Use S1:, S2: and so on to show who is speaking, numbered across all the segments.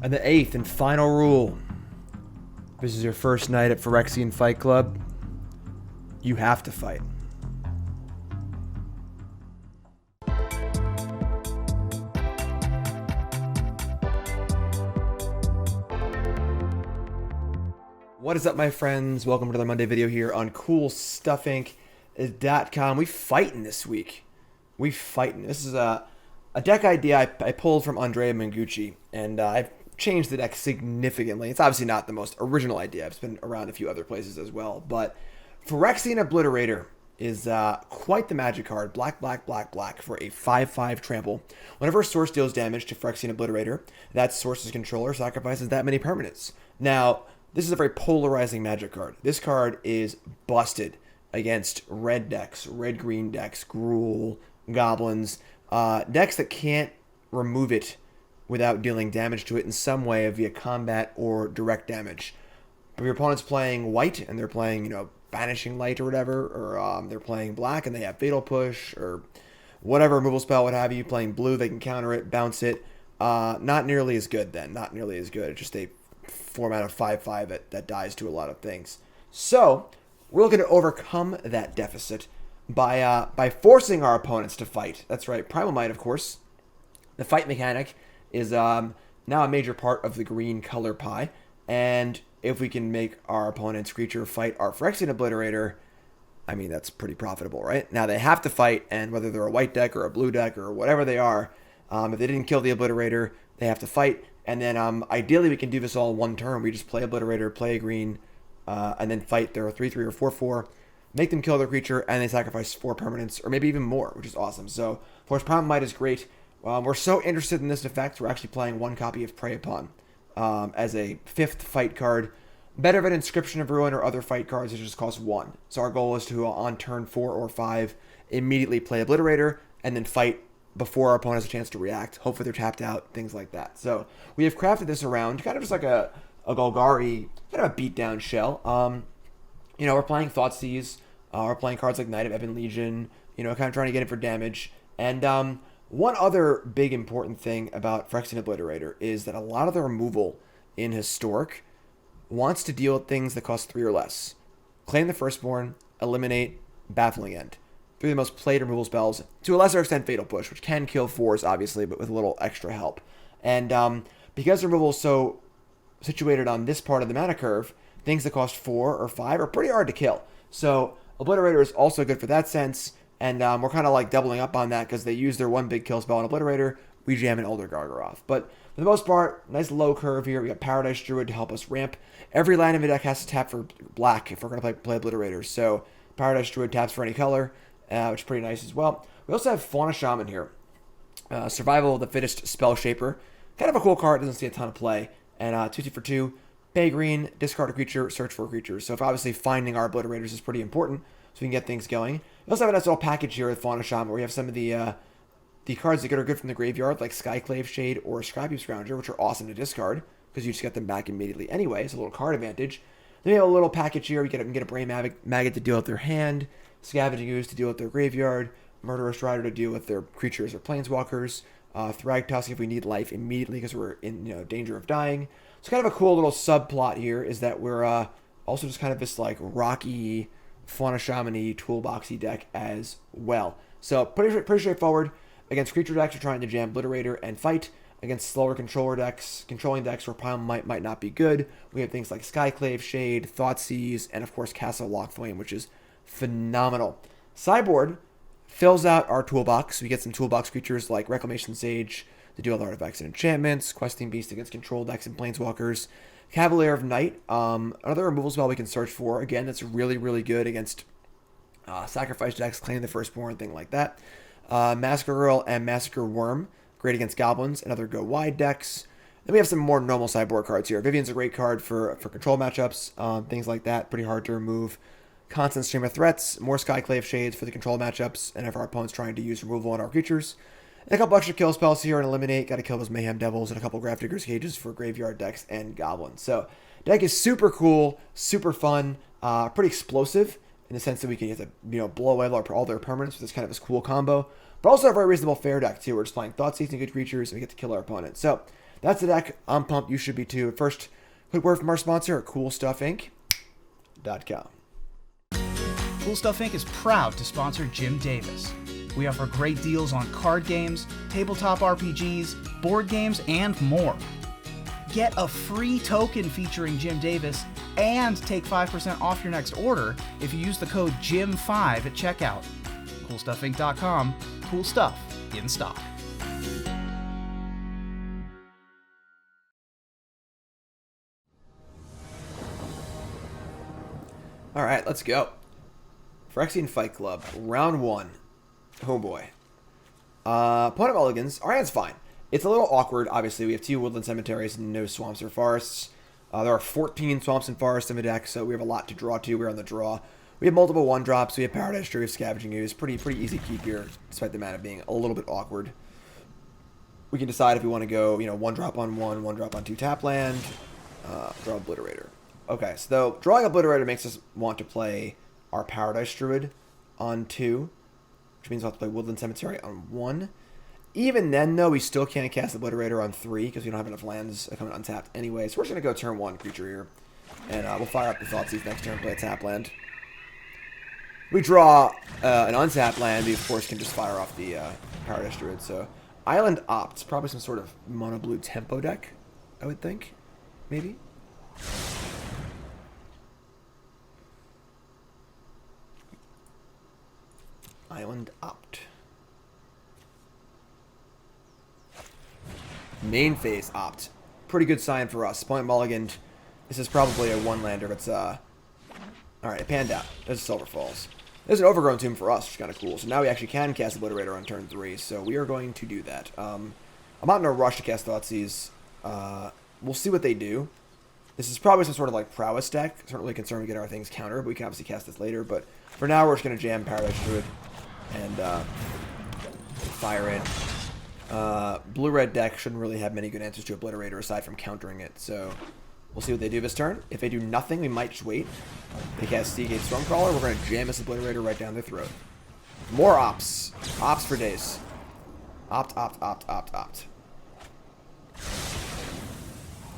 S1: And the eighth and final rule. This is your first night at Phyrexian Fight Club. You have to fight. What is up, my friends? Welcome to another Monday video here on CoolStuffInc.com. We fighting this week. We fighting. This is a deck idea I pulled from Andrea Mengucci, and I've changed the deck significantly. It's obviously not the most original idea. It's been around a few other places as well, but Phyrexian Obliterator is quite the magic card. Black, black, black, black for a 5/5 trample. Whenever a source deals damage to Phyrexian Obliterator, that source's controller sacrifices that many permanents. Now, this is a very polarizing magic card. This card is busted against red decks, red-green decks, Gruul, Goblins, decks that can't remove it without dealing damage to it in some way via combat or direct damage. But if your opponent's playing white and they're playing, Banishing Light or whatever, or they're playing black and they have Fatal Push or whatever removal spell, what have you, playing blue, they can counter it, bounce it. Not nearly as good then. Not nearly as good. It's just a format of 5/5 that dies to a lot of things. So we're looking to overcome that deficit by forcing our opponents to fight. That's right, Primal Might, of course. The fight mechanic is now a major part of the green color pie, and if we can make our opponent's creature fight our Phyrexian Obliterator, I mean, that's pretty profitable, right? Now they have to fight, and whether they're a white deck or a blue deck or whatever they are, if they didn't kill the Obliterator, they have to fight. And then ideally we can do this all in one turn. We just play Obliterator, play a green, and then fight their 3/3 or 4/4, make them kill their creature, and they sacrifice 4 permanents, or maybe even more, which is awesome. So, of course, Primal Might is great. We're so interested in this effect, we're actually playing one copy of Prey Upon as a 5th fight card. Better than Inscription of Ruin or other fight cards that just cost 1. So our goal is to, on turn 4 or 5, immediately play Obliterator, and then fight before our opponent has a chance to react. Hopefully they're tapped out, things like that. So we have crafted this around kind of just like a Golgari, kind of a beatdown shell. We're playing Thoughtseize. We're playing cards like Knight of Ebon Legion, kind of trying to get it for damage. And one other big important thing about Phyrexian Obliterator is that a lot of the removal in Historic wants to deal with things that cost 3 or less. Claim the Firstborn, eliminate, Baffling End. 3 of the most played removal spells. To a lesser extent, Fatal Push, which can kill 4s, obviously, but with a little extra help. And because removal is so situated on this part of the mana curve, things that cost 4 or 5 are pretty hard to kill. So Obliterator is also good for that sense, and we're kind of like doubling up on that because they use their one big kill spell on Obliterator. We jam an Elder Gargaroth. But for the most part, nice low curve here. We got Paradise Druid to help us ramp. Every land in the deck has to tap for black if we're going to play Obliterator. So Paradise Druid taps for any color, which is pretty nice as well. We also have Fauna Shaman here. Survival of the Fittest Spell Shaper. Kind of a cool card, doesn't see a ton of play. And 2 for 2, pay green, discard a creature, search for a creature. So if obviously finding our Obliterators is pretty important, so we can get things going. We also have a nice little package here with Fauna Shaman where we have some of the cards that are good from the graveyard, like Skyclave Shade or Scrapheap Scrounger, which are awesome to discard because you just get them back immediately anyway. It's a little card advantage. Then we have a little package here. We can get a Brain Maggot to deal with their hand, Scavenging Ooze to deal with their graveyard, Murderous Rider to deal with their creatures or planeswalkers, Thragtusk if we need life immediately because we're in danger of dying. So kind of a cool little subplot here is that we're also just kind of this like rocky, Fauna Shaman-y, toolboxy deck as well. So pretty straightforward. Against creature decks, you're trying to jam Obliterator and fight. Against slower controlling decks where Primal might not be good, we have things like Skyclave Shade, Thoughtseize, and of course Castle Locthwain, which is phenomenal. Sideboard fills out our toolbox. We get some toolbox creatures like Reclamation Sage to deal with artifacts and enchantments, Questing Beast against control decks and planeswalkers, Cavalier of Night, another removal spell we can search for. Again, that's really, really good against sacrifice decks, Claim the Firstborn, thing like that. Massacre Girl and Massacre Worm, great against goblins and other go wide decks. Then we have some more normal sideboard cards here. Vivien's a great card for control matchups, things like that. Pretty hard to remove. Constant Stream of Threats, more Skyclave Shades for the control matchups, and if our opponent's trying to use removal on our creatures. And a couple extra kill spells here and eliminate. Got to kill those Mayhem Devils and a couple Grafdigger's Cages for graveyard decks and goblins. So deck is super cool, super fun, pretty explosive in the sense that we can use to blow away all their permanents with this kind of this cool combo. But also a very reasonable fair deck too. We're just playing Thoughtseize and good creatures and we get to kill our opponent. So That's the deck. I'm pumped. You should be too. First, quick word from our sponsor, CoolStuffInc.com.
S2: Cool Stuff Inc. is proud to sponsor Jim Davis. We offer great deals on card games, tabletop RPGs, board games, and more. Get a free token featuring Jim Davis and take 5% off your next order if you use the code JIM5 at checkout. CoolStuffInc.com. Cool stuff in stock.
S1: All right, let's go. Phyrexian Fight Club, round 1. Oh boy. Opponent mulligans. Our hand's fine. It's a little awkward, obviously. We have 2 Woodland Cemeteries and no swamps or forests. There are 14 swamps and forests in the deck, so we have a lot to draw to. We're on the draw. We have multiple 1-drops. We have Paradise Druid, Scavenging Ooze. Pretty easy keep here, despite the mana being a little bit awkward. We can decide if we want to go, 1-drop on 1, 1-drop on 2 tap land. Draw Obliterator. Okay, so drawing Obliterator makes us want to play our Paradise Druid on 2, which means we'll have to play Woodland Cemetery on 1. Even then, though, we still can't cast Obliterator on 3 because we don't have enough lands coming untapped anyway. So we're just going to go turn 1 creature here. And we'll fire up the Thoughtseize next turn, play a tap land. We draw an untapped land. We, of course, can just fire off the Paradise Druid. So Island Opts, probably some sort of mono blue tempo deck, I would think. Maybe. Island Opt. Main phase Opt. Pretty good sign for us. Point mulligan. This is probably a 1-lander, but it's alright, it panned out. There's Silver Falls. There's an Overgrown Tomb for us, which is kind of cool. So now we actually can cast Obliterator on turn 3, so we are going to do that. I'm not in a rush to cast Thoughtseize. We'll see what they do. This is probably some sort of like prowess deck. It's not really concerned we get our things countered, but we can obviously cast this later. But for now, we're just going to jam Paradise Druid and fire in. Blue-red deck shouldn't really have many good answers to Obliterator aside from countering it, so we'll see what they do this turn. If they do nothing, we might just wait. They cast Seagate Stormcrawler, we're going to jam this Obliterator right down their throat. More Ops. Ops for days. Opt.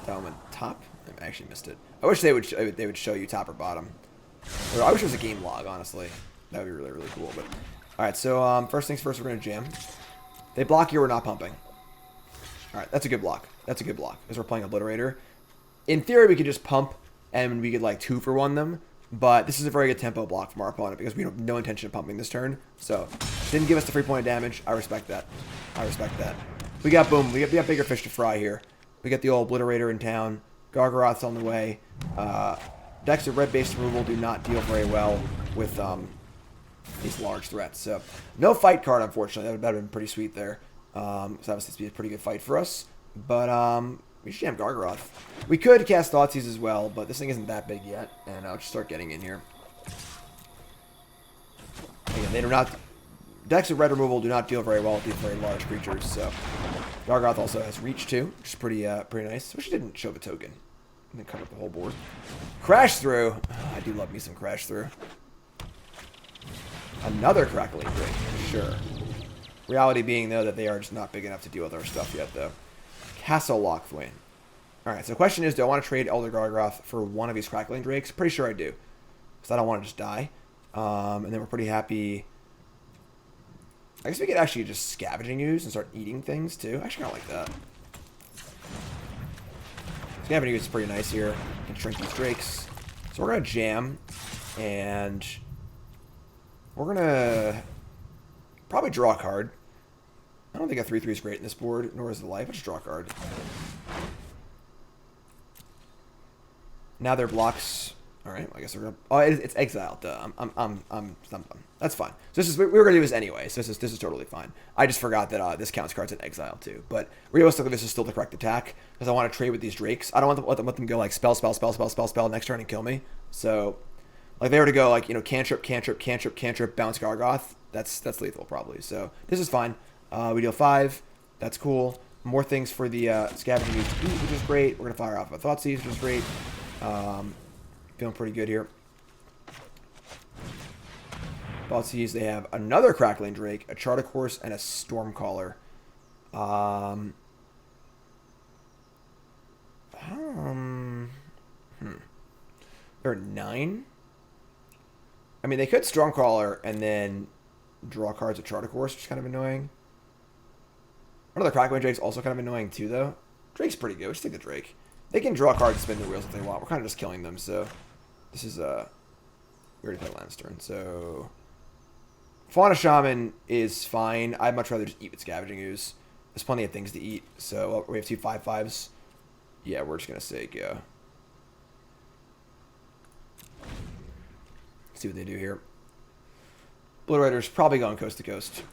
S1: Element top? I actually missed it. I wish they would show you top or bottom. Or I wish it was a game log, honestly. That would be really cool. But alright, so first things first, we're going to jam. They block here, we're not pumping. Alright, that's a good block. That's a good block, because we're playing Obliterator. In theory, we could just pump, and we could, like, 2-for-1 them. But this is a very good tempo block from our opponent, because we have no intention of pumping this turn. So, didn't give us the free point of damage. I respect that. I respect that. We got, boom, we got bigger fish to fry here. We got the old Obliterator in town. Gargaroth's on the way. Decks of red-based removal do not deal very well with these large threats. So, no fight card, unfortunately. That would have been pretty sweet there. So obviously, this would be a pretty good fight for us. But we should jam Gargaroth. We could cast Thoughtseize as well, but this thing isn't that big yet. And I'll just start getting in here. Again, they do not... Decks of red removal do not deal very well with these very large creatures, so... Gargaroth also has reach too, which is pretty nice. Wish he didn't show the token. And then cover up the whole board. Crash Through! I do love me some Crash Through. Another Crackling Drake, sure. Reality being, though, that they are just not big enough to deal with our stuff yet, though. Castle Locthwain. Alright, so the question is, do I want to trade Elder Gargaroth for one of these Crackling Drakes? Pretty sure I do. Because I don't want to just die. And then we're pretty happy... I guess we could actually just Scavenging Ooze and start eating things, too. I actually kind of like that. Scavenging Ooze is pretty nice here. Can shrink these Drakes. So we're going to jam. And... we're going to... probably draw a card. I don't think a 3/3 is great in this board, nor is the life. Let's draw a card. Now their blocks... Alright, I guess we're gonna... oh, it's exiled. I'm that's fine. So this is... we were gonna do this anyway, so this is totally fine. I just forgot that this counts cards in exile too. But realistically, this is still the correct attack, because I want to trade with these Drakes. I don't want them go like spell next turn and kill me. So, like, they were to go like, cantrip, bounce Gargoth. That's lethal probably. So this is fine. We deal 5. That's cool. More things for the Scavenging Ooze to eat, which is great. We're gonna fire off a Thoughtseize, which is great. Feeling pretty good here. Thoughtseize, they have another Crackling Drake, a Charter Course, and a Stormcaller. There are 9. I mean, they could Stormcrawler and then draw cards with Charter Course, which is kind of annoying. One of the Cracklin Drake's also kind of annoying too, though. Drake's pretty good. We should take the Drake. They can draw cards and spin the wheels if they want. We're kind of just killing them, so this is we already played last turn, so Fauna Shaman is fine. I'd much rather just eat with Scavenging Ooze. There's plenty of things to eat, so we have 2 5/5s. Yeah, we're just gonna say go. See what they do here. Blue Rider's probably going coast to coast.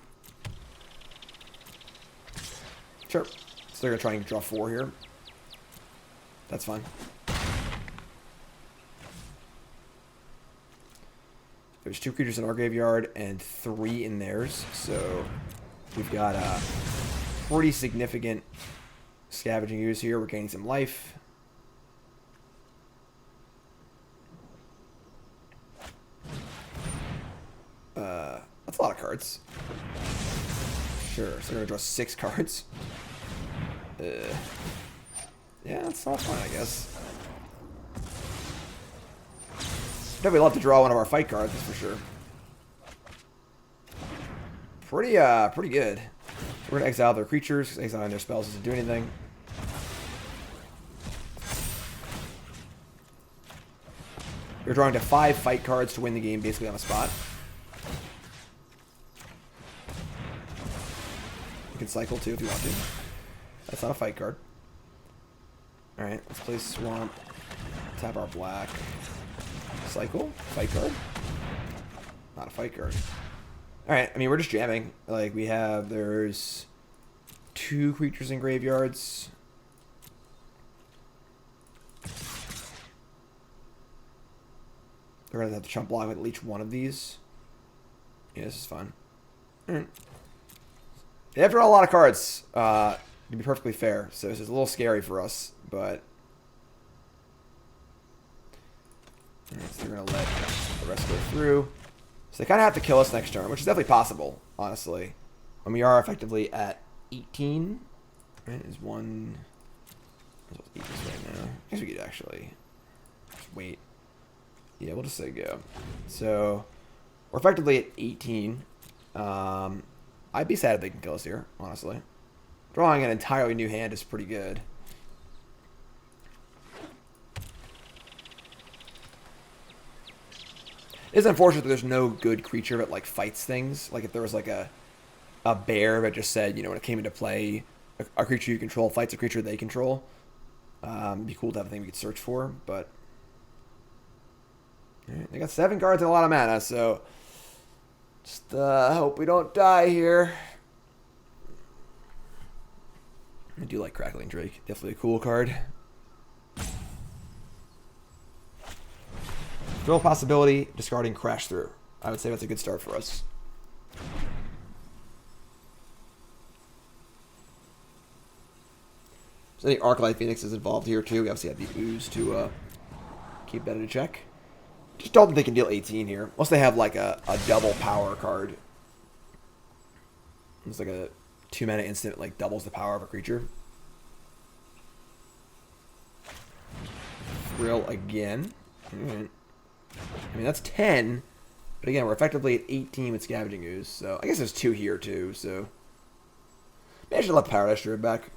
S1: Sure. So they're going to try and draw 4 here. That's fine. There's 2 creatures in our graveyard and 3 in theirs. So we've got a pretty significant Scavenging Ooze here. We're gaining some life. That's a lot of cards. Sure, so they're going to draw 6 cards. Yeah, that's not fun, I guess. Definitely love to draw one of our fight cards, that's for sure. Pretty good. So we're going to exile their creatures, because exiling their spells doesn't do anything. You're drawing to 5 fight cards to win the game basically on the spot. You can cycle too if you want to. That's not a fight card. Alright, let's play Swamp. Tap our black. Cycle. Fight card. Not a fight card. Alright, I mean, we're just jamming. Like, there's 2 creatures in graveyards. They're going to have to chump block with at least one of these. Yeah, this is fun. Alright. They have to draw a lot of cards, to be perfectly fair. So this is a little scary for us, but right, so they're going to let the rest go through. So they kind of have to kill us next turn, which is definitely possible, honestly. And we are effectively at 18. Right, is one... Let's eat this right now. I guess we could actually just wait. Yeah, we'll just say go. So we're effectively at 18. I'd be sad if they can kill us here, honestly. Drawing an entirely new hand is pretty good. It's unfortunate that there's no good creature that like fights things. Like if there was like a bear that just said, you know, when it came into play, a creature you control fights a creature they control. It'd be cool to have a thing we could search for, but right, they got 7 cards and a lot of mana, so just hope we don't die here. I do like Crackling Drake. Definitely a cool card. Real possibility, discarding Crash Through. I would say that's a good start for us. So I think Arclight Phoenix is involved here too. We obviously have the Ooze to keep that in check. Just don't think they can deal 18 here. Unless they have like a double power card. It's like a 2-mana instant that like doubles the power of a creature. Thrill again. Alright. I mean, that's 10. But again, we're effectively at 18 with Scavenging Ooze. So I guess there's 2 here too. So maybe I should let Paradise Druid back.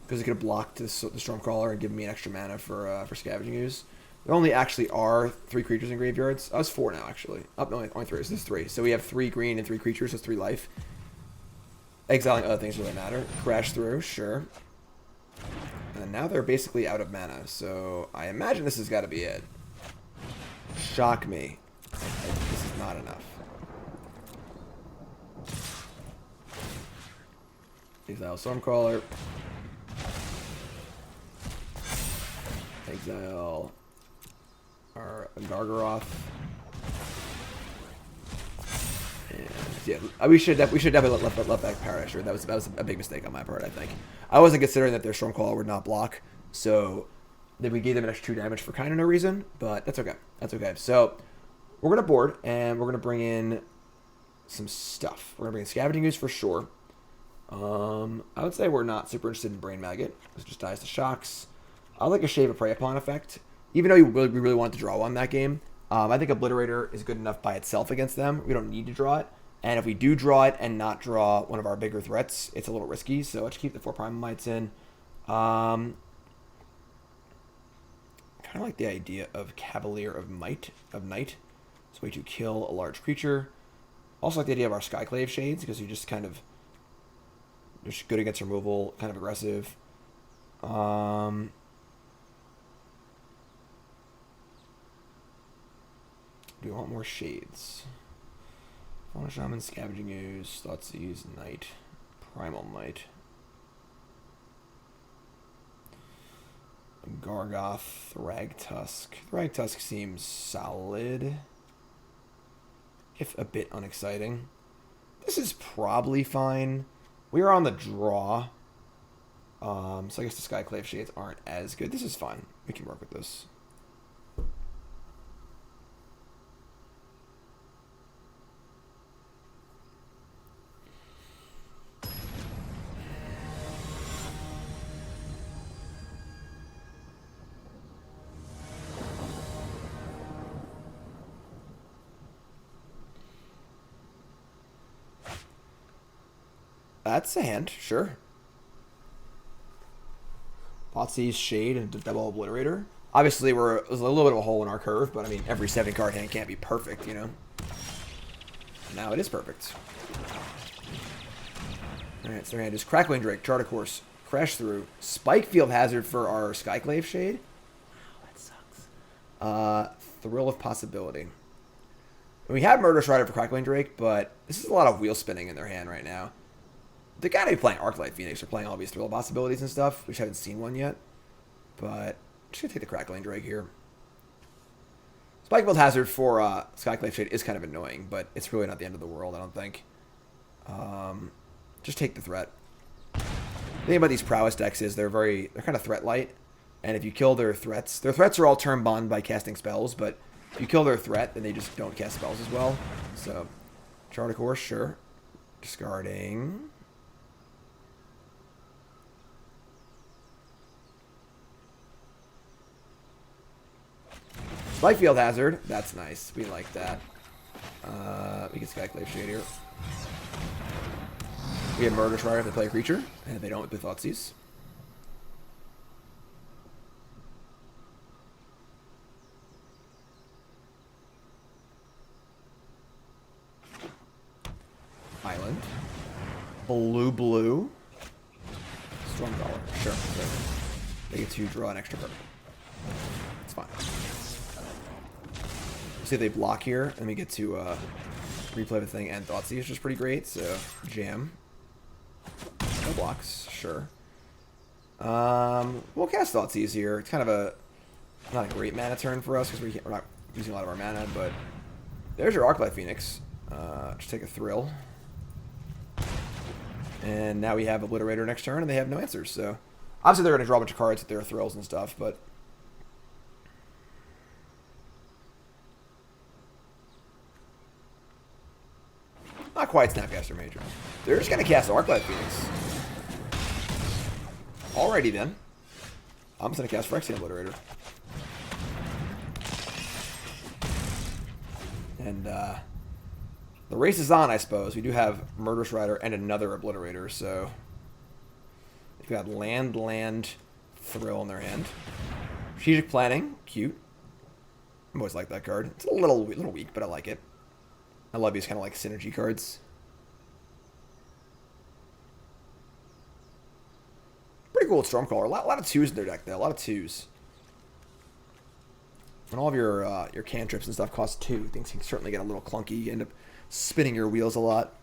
S1: Because it could have blocked the Stormcrawler and given me an extra mana for Scavenging Ooze. There only actually are 3 creatures in graveyards. Oh, it's 4 now, actually. Oh, no, only 3. So this is 3. So we have 3 green and 3 creatures. So it's 3 life. Exiling other things really matter. Crash Through, sure. And now they're basically out of mana. So I imagine this has got to be it. Shock me. This is not enough. Exile Stormcrawler. Exile our Gargaroth. And yeah, we should definitely let back Paradise Druid. That was a big mistake on my part, I think. I wasn't considering that their Stormcrawler would not block, so then we gave them an extra 2 damage for kind of no reason, but that's okay. That's okay. So we're gonna board and we're gonna bring in some stuff. We're gonna bring in Scavenging Ooze for sure. I would say we're not super interested in Brain Maggot. It just dies to shocks. I like a Shave of Prey Upon effect. Even though we really want to draw one that game, I think Obliterator is good enough by itself against them. We don't need to draw it. And if we do draw it and not draw one of our bigger threats, it's a little risky. So let's keep the 4 Primal Mights in. Kind of like the idea of Cavalier of Night. It's a way to kill a large creature. Also like the idea of our Skyclave Shades, because you just kind of... They're just good against removal, kind of aggressive. Do we want more shades? Fauna Shaman, Scavenging Ooze, Thoughtseize, Night, Primal Might. Gargaroth, Thragtusk. Thragtusk seems solid, if a bit unexciting. This is probably fine. We are on the draw. So I guess the Skyclave Shades aren't as good. This is fine. We can work with this. That's a hand, sure. Thoughtseize, Shade, and double Obliterator. Obviously, it was a little bit of a hole in our curve, but I mean, every 7-card hand can't be perfect, you know? Now it is perfect. Alright, so their hand is Crackling Drake, Chart a Course, Crash Through, Spike Field Hazard for our Skyclave Shade. Wow, that sucks. Thrill of Possibility. We have Murderous Rider for Crackling Drake, but this is a lot of wheel spinning in their hand right now. They gotta be playing Arclight Phoenix or playing all these Thrill Possibilities and stuff. We just haven't seen one yet. But I'm just gonna take the Crackling Drake here. Spike Field Hazard for Skyclave Shade is kind of annoying, but it's really not the end of the world, I don't think. Just take the threat. The thing about these prowess decks is they're kind of threat light, and if you kill their threats are all turn bond by casting spells, but if you kill their threat, then they just don't cast spells as well. So, Chart a Course, sure. Discarding. Spike Field Hazard, that's nice. We like that. We get Skyclave Shade here. We have Murderous Rider if they play a creature, and if they don't, with the Thoughtseize. Island. Blue. Stormcaller, sure. They get to draw an extra card. It's fine. See if they block here, and we get to replay the thing and Thoughtseize, which is pretty great. So, jam. No blocks, sure. We'll cast Thoughtseize here. It's kind of not a great mana turn for us, because we're not using a lot of our mana, but there's your Arclight Phoenix. Just take a Thrill. And now we have Obliterator next turn, and they have no answers, so... Obviously, they're going to draw a bunch of cards with their Thrills and stuff, but... Not quite Snapcaster Major. They're just going to cast Arclight Phoenix. Alrighty then. I'm just going to cast Phyrexian Obliterator. And the race is on, I suppose. We do have Murderous Rider and another Obliterator, so... They've got land, Thrill in their hand. Strategic Planning, cute. I've always liked that card. It's a little weak, but I like it. I love these kind of like synergy cards. Pretty cool with Stormcaller. A lot of 2s in their deck, though. A lot of 2s. And all of your cantrips and stuff cost 2. Things can certainly get a little clunky. You end up spinning your wheels a lot.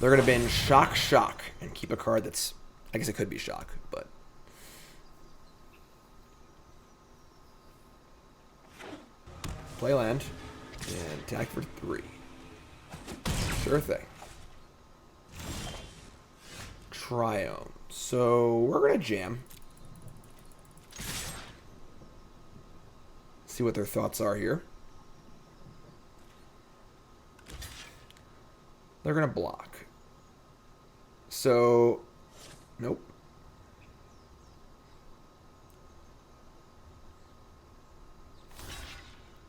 S1: They're going to bin Shock, and keep a card that's... I guess it could be Shock, but... Play land, and attack for 3. Sure thing. Triome. So, we're going to jam. See what their thoughts are here. They're going to block. So, nope.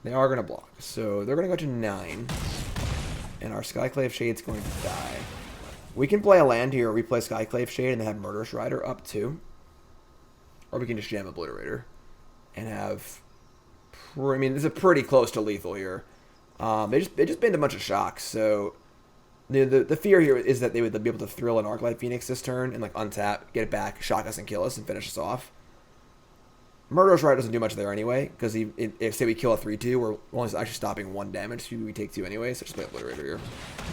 S1: They are going to block. So they're going to go to 9. And our Skyclave Shade's going to die. We can play a land here, or replay Skyclave Shade, and then have Murderous Rider up 2. Or we can just jam Obliterator. And have... I mean, this is pretty close to lethal here. They just banned a bunch of shocks, so... The fear here is that they would be able to thrill an Arclight Phoenix this turn, and like untap, get it back, shock us and kill us, and finish us off. Murderous Rider doesn't do much there anyway, because if say we kill a 3-2, we're only actually stopping 1 damage, we take 2 anyway, so just play Obliterator here.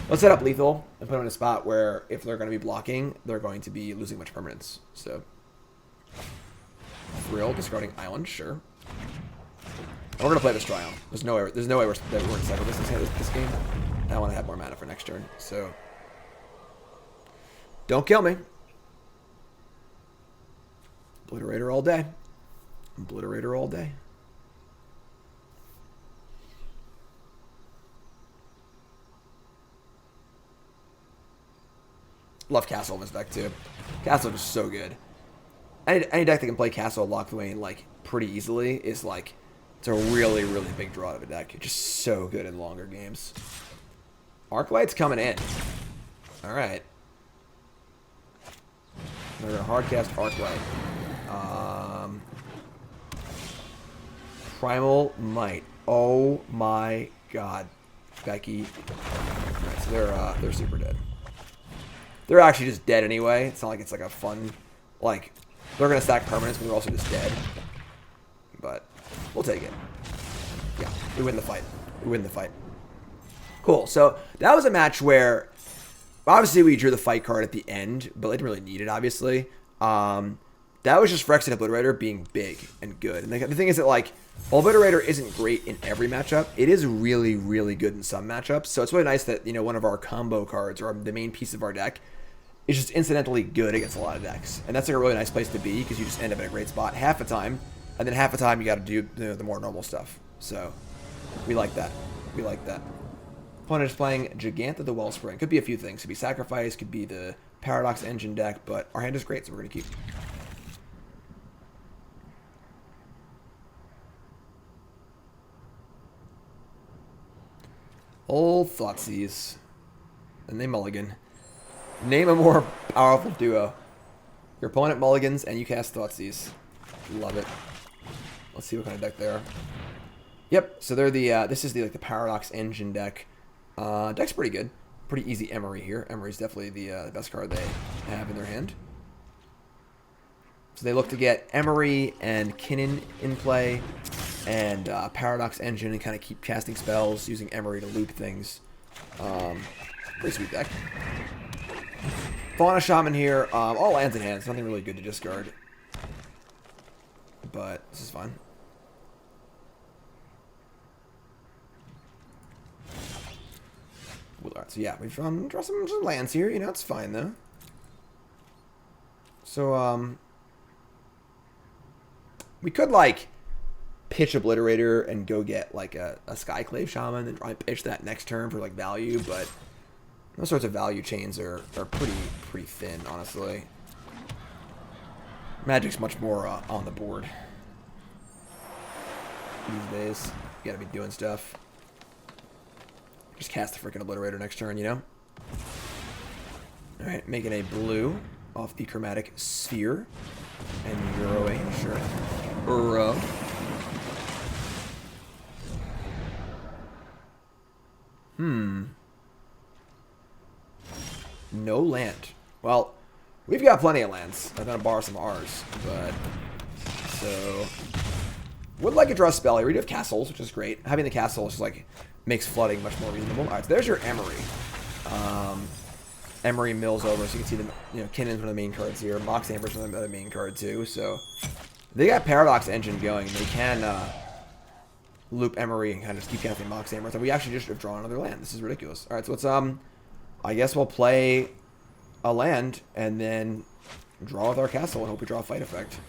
S1: Let's set up lethal and put them in a spot where if they're going to be blocking, they're going to be losing much permanence. So, Thrill, discarding Island, sure. And we're going to play this Triome. There's no way we're going to cycle this game. I want to have more mana for next turn, so don't kill me. Obliterator all day. Obliterator all day. Love Castle in this deck too. Castle is so good. Any deck that can play Castle Locthwain like pretty easily is like it's a really, really big draw of a deck. It's just so good in longer games. Arclight's coming in. Alright. They're going to hardcast Arclight. Primal Might. Oh my god. Becky. Alright, so they're super dead. They're actually just dead anyway. It's not like it's like a fun... Like, they're going to stack permanents, but they're also just dead. But, we'll take it. Yeah, we win the fight. We win the fight. Cool, so that was a match where... Obviously, we drew the fight card at the end, but I didn't really need it, obviously. That was just Phyrexian Obliterator being big and good. And the thing is that, like, Obliterator isn't great in every matchup. It is really, really good in some matchups. So it's really nice that, you know, one of our combo cards, or the main piece of our deck, is just incidentally good against a lot of decks. And that's like a really nice place to be, because you just end up in a great spot half the time. And then half the time, you got to do the more normal stuff. So, we like that. We like that. Opponent is playing Giganta the Wellspring. Could be a few things. Could be Sacrifice, could be the Paradox Engine deck, but our hand is great, so we're going to keep. Old Thoughtseize. And they mulligan. Name a more powerful duo. Your opponent mulligans, and you cast Thoughtseize. Love it. Let's see what kind of deck they are. Yep, so they're the, this is the Paradox Engine deck. Deck's pretty good. Pretty easy Emery here. Emery's definitely the best card they have in their hand. So they look to get Emery and Kinnan in play, and Paradox Engine, and kind of keep casting spells, using Emery to loop things. Pretty sweet deck. Fauna Shaman here. All lands in hand. It's nothing really good to discard. But this is fine. Alright, so yeah, we've drawn some lands here. You know, it's fine though. So, we could like pitch Obliterator and go get like a Skyclave Shaman and try and pitch that next turn for like value, but those sorts of value chains are pretty thin, honestly. Magic's much more on the board these days. You gotta be doing stuff. Just cast the freaking Obliterator next turn, you know? Alright, making a blue off the Chromatic Sphere. And Euroing, sure. Uro. No land. Well, we've got plenty of lands. I'm gonna borrow some of ours, but... So... Would like to draw a spell here. We do have castles, which is great. Having the castles, like, makes flooding much more reasonable. Alright, so there's your Emery. Emery mills over, so you can see the, you know, Kinnan's one of the main cards here. Mox Amber's one of the other main card too, so... They got Paradox Engine going, and they can, loop Emery and kind of just keep casting Mox Amber. So we actually just have drawn another land. This is ridiculous. Alright, so let's, I guess we'll play a land, and then draw with our castle, and hope we draw a fight effect.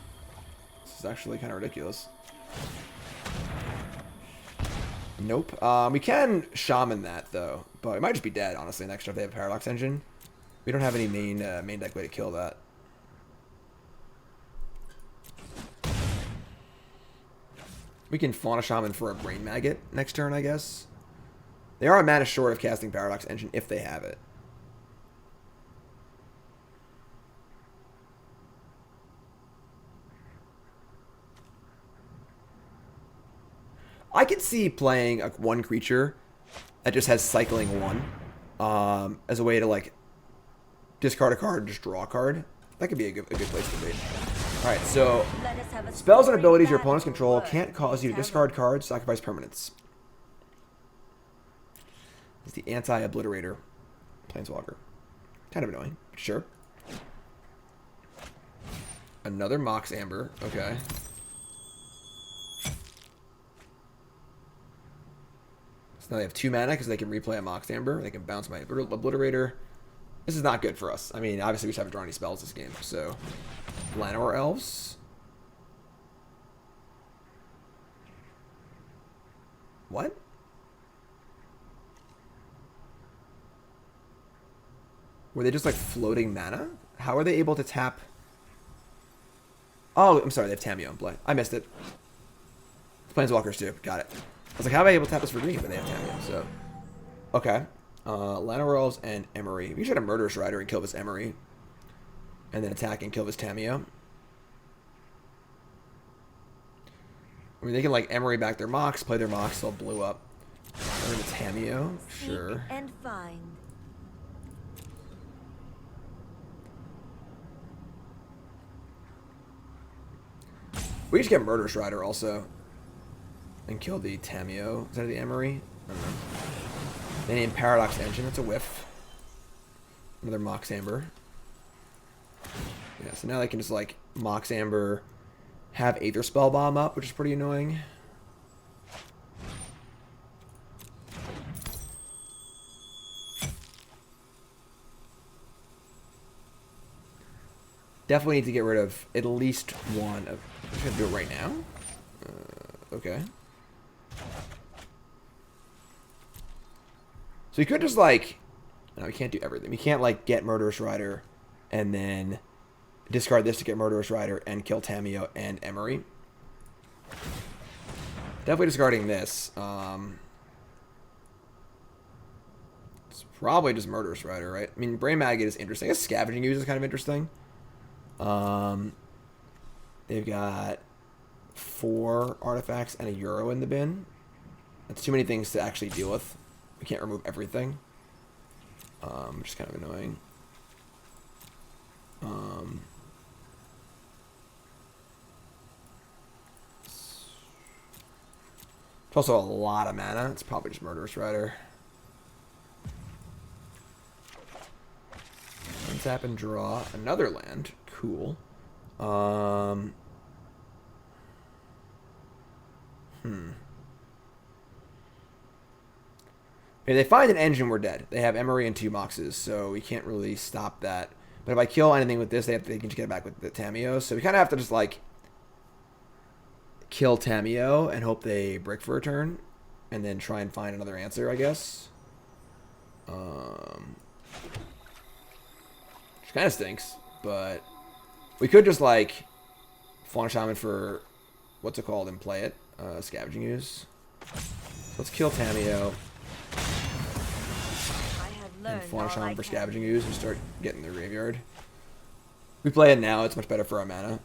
S1: This is actually kind of ridiculous. Nope. We can Shaman that, though. But it might just be dead, honestly, next turn if they have a Paradox Engine. We don't have any main deck way to kill that. We can Fauna Shaman for a Brain Maggot next turn, I guess. They are a mana short of casting Paradox Engine if they have it. I could see playing a one creature that just has cycling 1 as a way to like discard a card and just draw a card. That could be a good place to be. Alright, so spells and abilities your opponent's control can't cause you to discard cards, sacrifice permanents. It's the anti-obliterator planeswalker. Kind of annoying, but sure. Another Mox Amber, okay. So now they have 2 mana because they can replay a Mox Amber. They can bounce my Obliterator. This is not good for us. I mean, obviously we just haven't drawn any spells this game, so... Llanowar Elves. What? Were they just like floating mana? How are they able to tap... Oh, I'm sorry, they have Tamiyo in play. I missed it. It's Planeswalkers too, got it. I was like, how am I able to tap this for green? But they have Tamiyo, so... Okay. Llanowar Elves and Emery. We should have Murderous Rider and kill this Emery. And then attack and kill this Tamiyo. I mean, they can like Emery back their Mox, play their Mox, they'll blue up. And then the Tamiyo, sure.
S3: And find.
S1: We just get Murderous Rider also. And kill the Tamiyo. Is that the Emery? I don't know. They name Paradox Engine. That's a whiff. Another Mox Amber. Yeah, so now they can just like Mox Amber, have Aether Spellbomb up, which is pretty annoying. Definitely need to get rid of at least one of... I'm just going to do it right now. Okay. So you could just like... No, we can't do everything. We can't like get Murderous Rider and then discard this to get Murderous Rider and kill Tamiyo and Emery. Definitely discarding this. It's probably just Murderous Rider, right? I mean, Brain Maggot is interesting. I guess Scavenging Ooze is kind of interesting. They've got 4 artifacts and a Euro in the bin. That's too many things to actually deal with. We can't remove everything. Which is kind of annoying. It's also a lot of mana. It's probably just Murderous Rider. Untap and draw another land. Cool. If they find an engine, we're dead. They have Emery and 2 Moxes, so we can't really stop that. But if I kill anything with this, they can just get it back with the Tamiyo. So we kind of have to just, like, kill Tamiyo and hope they break for a turn. And then try and find another answer, I guess. Which kind of stinks. But we could just, like, Fauna Shaman for, what's it called, and play it. Scavenging Ooze. So let's kill Tamiyo. And Fauna Shaman for Scavenging Ooze and start getting their graveyard. We play it now, it's much better for our mana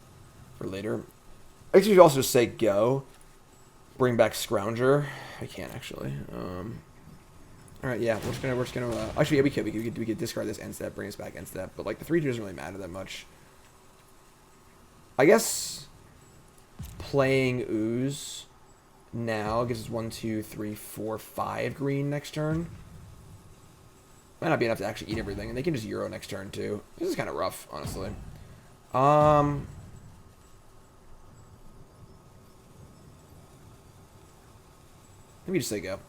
S1: for later. I guess you should also just say go. Bring back Scrounger. I can't actually. Alright, yeah, we're just gonna actually yeah, we could discard this end step, bring us back end step, but like the 3-2 doesn't really matter that much. I guess playing Ooze now gives us 1, 2, 3, 4, 5 green next turn. Might not be enough to actually eat everything, and they can just Euro next turn too. This is kind of rough, honestly. Let me just say go.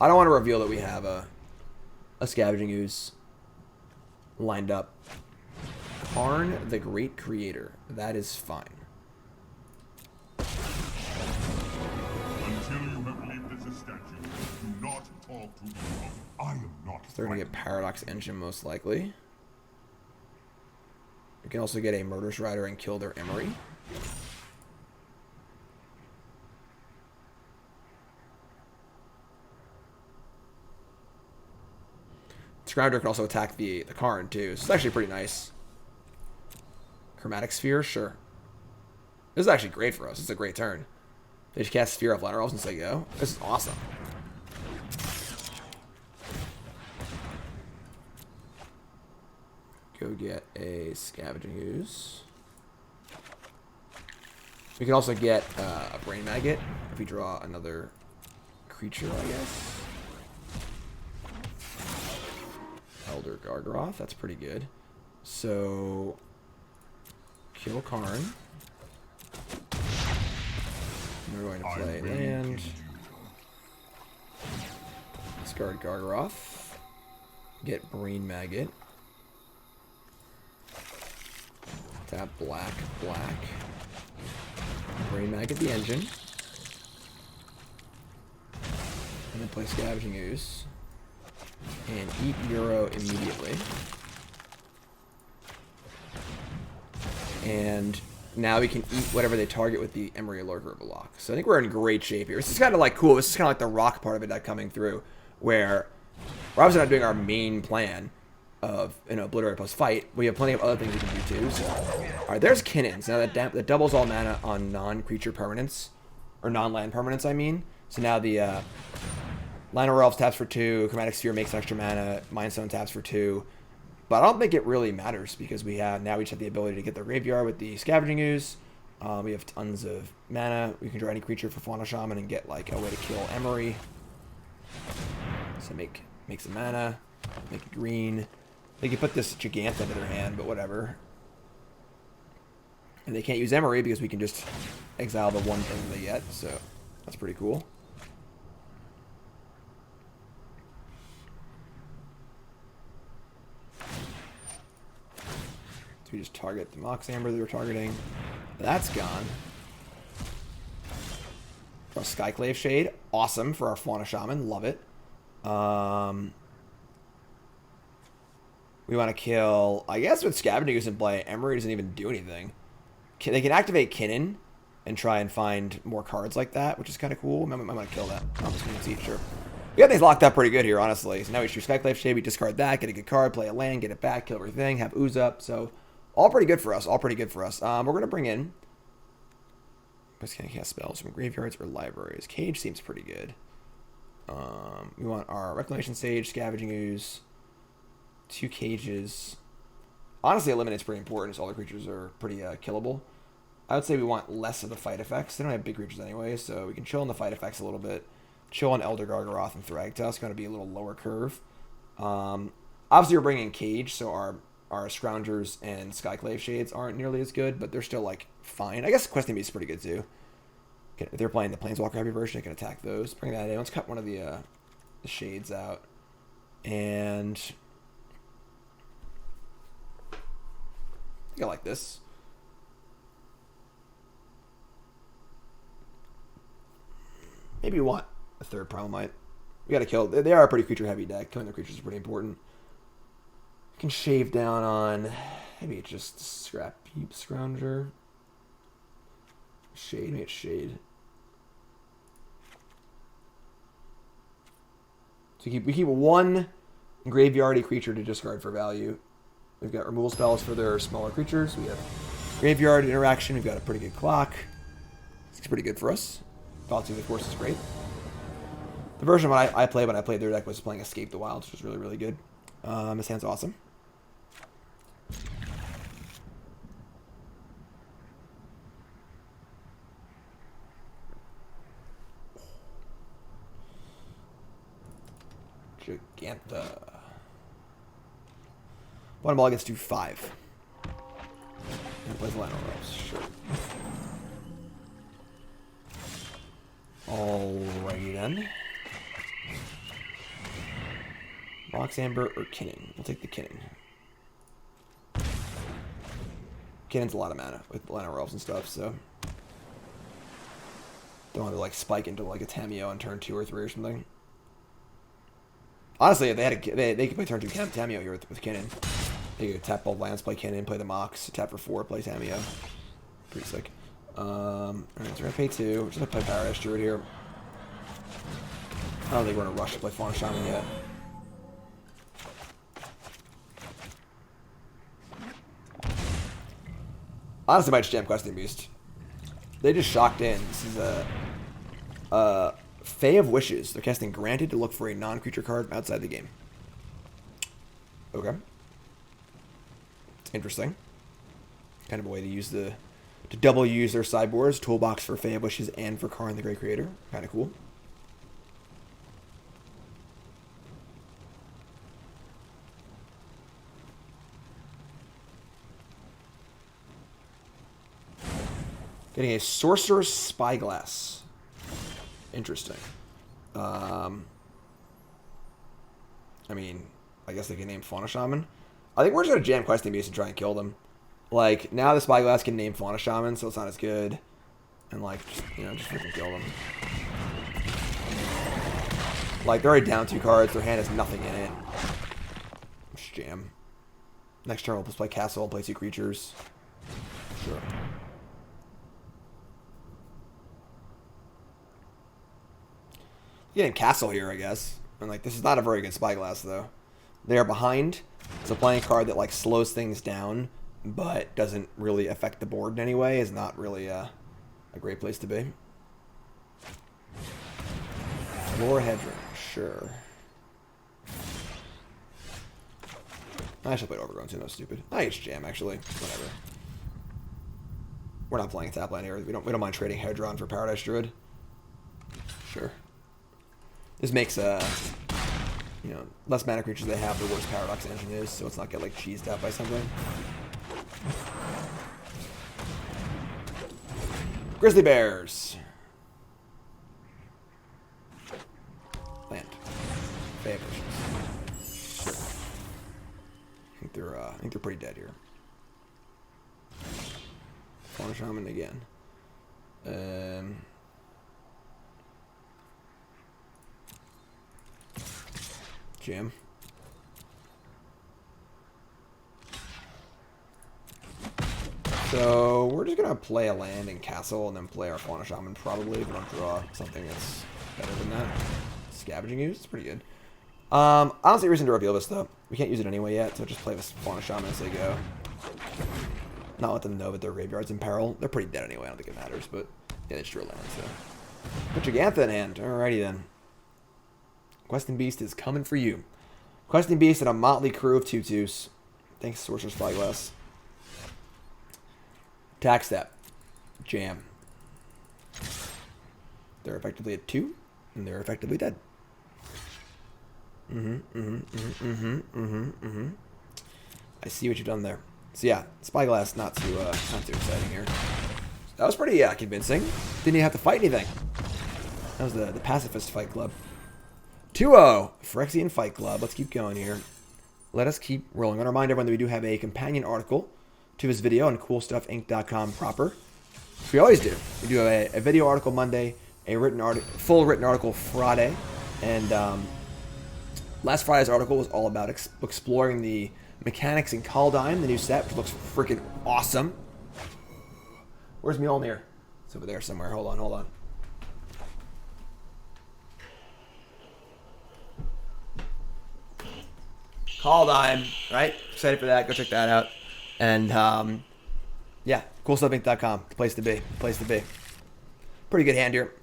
S1: I don't want to reveal that we have a Scavenging Ooze lined up. Karn, the Great Creator. That is fine.
S4: Until you have believed this is
S1: They're going to get Paradox Engine most likely. We can also get a Murderous Rider and kill their Emery. Scrounger can also attack the Karn too, so it's actually pretty nice. Chromatic Sphere, sure. This is actually great for us. It's a great turn. They just cast Sphere off Liner Elves since they go. This is awesome. Go get a Scavenging Ooze. We can also get a Brain Maggot if we draw another creature, I guess. Elder Gargaroth, that's pretty good. So, kill Karn. We're going to play land. Discard Gargaroth. Get Brain Maggot. Tap black, black. Brain Maggot the engine. And then play Scavenging Ooze. And eat Euro immediately. And now we can eat whatever they target with the Emery Lurker block. So I think we're in great shape here. This is kind of like cool. This is kind of like the rock part of it that coming through, where we're obviously not doing our main plan of obliterate plus fight. We have plenty of other things we can do too. So, all right, there's Kinnons. Now that doubles all mana on non-creature permanents, or non-land permanents, I mean. So now the Liner Elves taps for 2, Chromatic Sphere makes extra mana, Mindstone taps for 2. But I don't think it really matters because we just have the ability to get the graveyard with the Scavenging Ooze. We have tons of mana. We can draw any creature for Fauna Shaman and get like a way to kill Emery. So make some mana, make it green. They can put this Giganta into their hand, but whatever. And they can't use Emery because we can just exile the one thing they get, so that's pretty cool. We just target the Mox Amber that we're targeting. That's gone. For a Skyclave Shade. Awesome for our Fauna Shaman. Love it. We want to kill... I guess with Scavenging Ooze in play, Emery doesn't even do anything. They can activate Kinnan and try and find more cards like that, which is kind of cool. I'm going to kill that. I'm just going to see, sure. We got things locked up pretty good here, honestly. So now we choose Skyclave Shade. We discard that, get a good card, play a land, get it back, kill everything, have Ooze up. So... all pretty good for us. All pretty good for us. We're going to bring in... just going to cast spells from graveyards or libraries. Cage seems pretty good. We want our Reclamation Sage, Scavenging Ooze, 2 cages. Honestly, Eliminate's pretty important, so all the creatures are pretty killable. I would say we want less of the fight effects. They don't have big creatures anyway, so we can chill on the fight effects a little bit. Chill on Elder Gargaroth and Thragtusk. Going to be a little lower curve. Obviously, we're bringing Cage, so our Scroungers and Skyclave Shades aren't nearly as good, but they're still, like, fine. I guess Questing Beast is pretty good, too. If they're playing the Planeswalker heavy version, they can attack those. Bring that in. Let's cut one of the Shades out. And... I think I like this. Maybe we want a third Primal Might. We gotta kill... They are a pretty creature-heavy deck. Killing their creatures is pretty important. Can shave down on maybe it's just Scrapheap Scrounger. Shade, maybe it's Shade. So we keep one graveyardy creature to discard for value. We've got removal spells for their smaller creatures. We have graveyard interaction. We've got a pretty good clock. It's pretty good for us. Thoughtseize, of course, is great. The version I played when I played their deck was playing Escape the Wilds, which was really, really good. This hand's awesome. Giganta. One ball gets to 5. And plays Liner Elves, sure. Alrighty then. Mox Amber or Kinnan? We'll take the Kinnan. Kinnan's a lot of mana with Liner Elves and stuff, so don't want to like spike into like a Tameo on turn 2 or 3 or something. Honestly, if they could play turn 2 Tameo here with Kinnan. They could tap both lands, play Kinnan, play the Mox, tap for 4, play Tameo. Pretty sick. Alright, so we're gonna pay 2. We're just gonna play Paradise Druid here. I don't think we're gonna rush to play Fauna Shaman yet. Honestly, might just jam Questing Beast. They just shocked in. This is a Fae of Wishes. They're casting Granted to look for a non-creature card from outside the game. Okay. It's interesting. Kind of a way to use to double use their sideboards. Toolbox for Fae of Wishes and for Karn the Great Creator. Kind of cool. Getting a Sorcerer's Spyglass. Interesting. I mean, I guess they can name Fauna Shaman. I think we're just going to jam Questing Beast and try and kill them. Like, now the Spyglass can name Fauna Shaman, so it's not as good. And, like, just, you know, just freaking kill them. Like, they're already down 2 cards. Their hand has nothing in it. Just jam. Next turn, we'll just play Castle and play 2 creatures. Sure. Getting Castle here, I guess. And, like, this is not a very good Spyglass, though. They are behind. So playing a card that, like, slows things down, but doesn't really affect the board in any way is not really a great place to be. Floor Hedron, sure. I should play Overgrown Tomb. That was stupid. I just jam, actually. Whatever. We're not playing a tap line here. We don't mind trading Hedron for Paradise Druid. Sure. This makes you know, less mana creatures they have, the worse Paradox Engine is, so it's not get like cheesed out by something. Grizzly Bears. Land. Favors. Sure. I think they're pretty dead here. Fauna Shaman again. Jam. So we're just gonna play a land and castle and then play our Fauna Shaman probably if we don't draw something that's better than that. Scavenging Ooze, it's pretty good. I don't see a reason to reveal this though. We can't use it anyway yet, so just play this Fauna Shaman as they go. Not let them know that their graveyard's in peril. They're pretty dead anyway, I don't think it matters, but yeah, they just drew a land, so. Put Jegantha in hand. Alrighty then. Questing Beast is coming for you. Questing Beast and a motley crew of 2/2s. Thanks, Sorcerer's Spyglass. Attack step. Jam. They're effectively at 2, and they're effectively dead. I see what you've done there. So yeah, Spyglass not too exciting here. That was pretty convincing. Didn't even have to fight anything. That was the Pacifist Fight Club. 2-0, Phyrexian Fight Club. Let's keep going here. Let us keep rolling. I want to remind everyone that we do have a companion article to this video on CoolStuffInc.com proper. We always do. We do a video article Monday, a full written article Friday, and last Friday's article was all about exploring the mechanics in Kaldheim, the new set, which looks freaking awesome. Where's Mjolnir? It's over there somewhere. Hold on. Kaldheim, right? Excited for that. Go check that out. And, yeah, CoolStuffInc.com. Place to be. Pretty good hand here.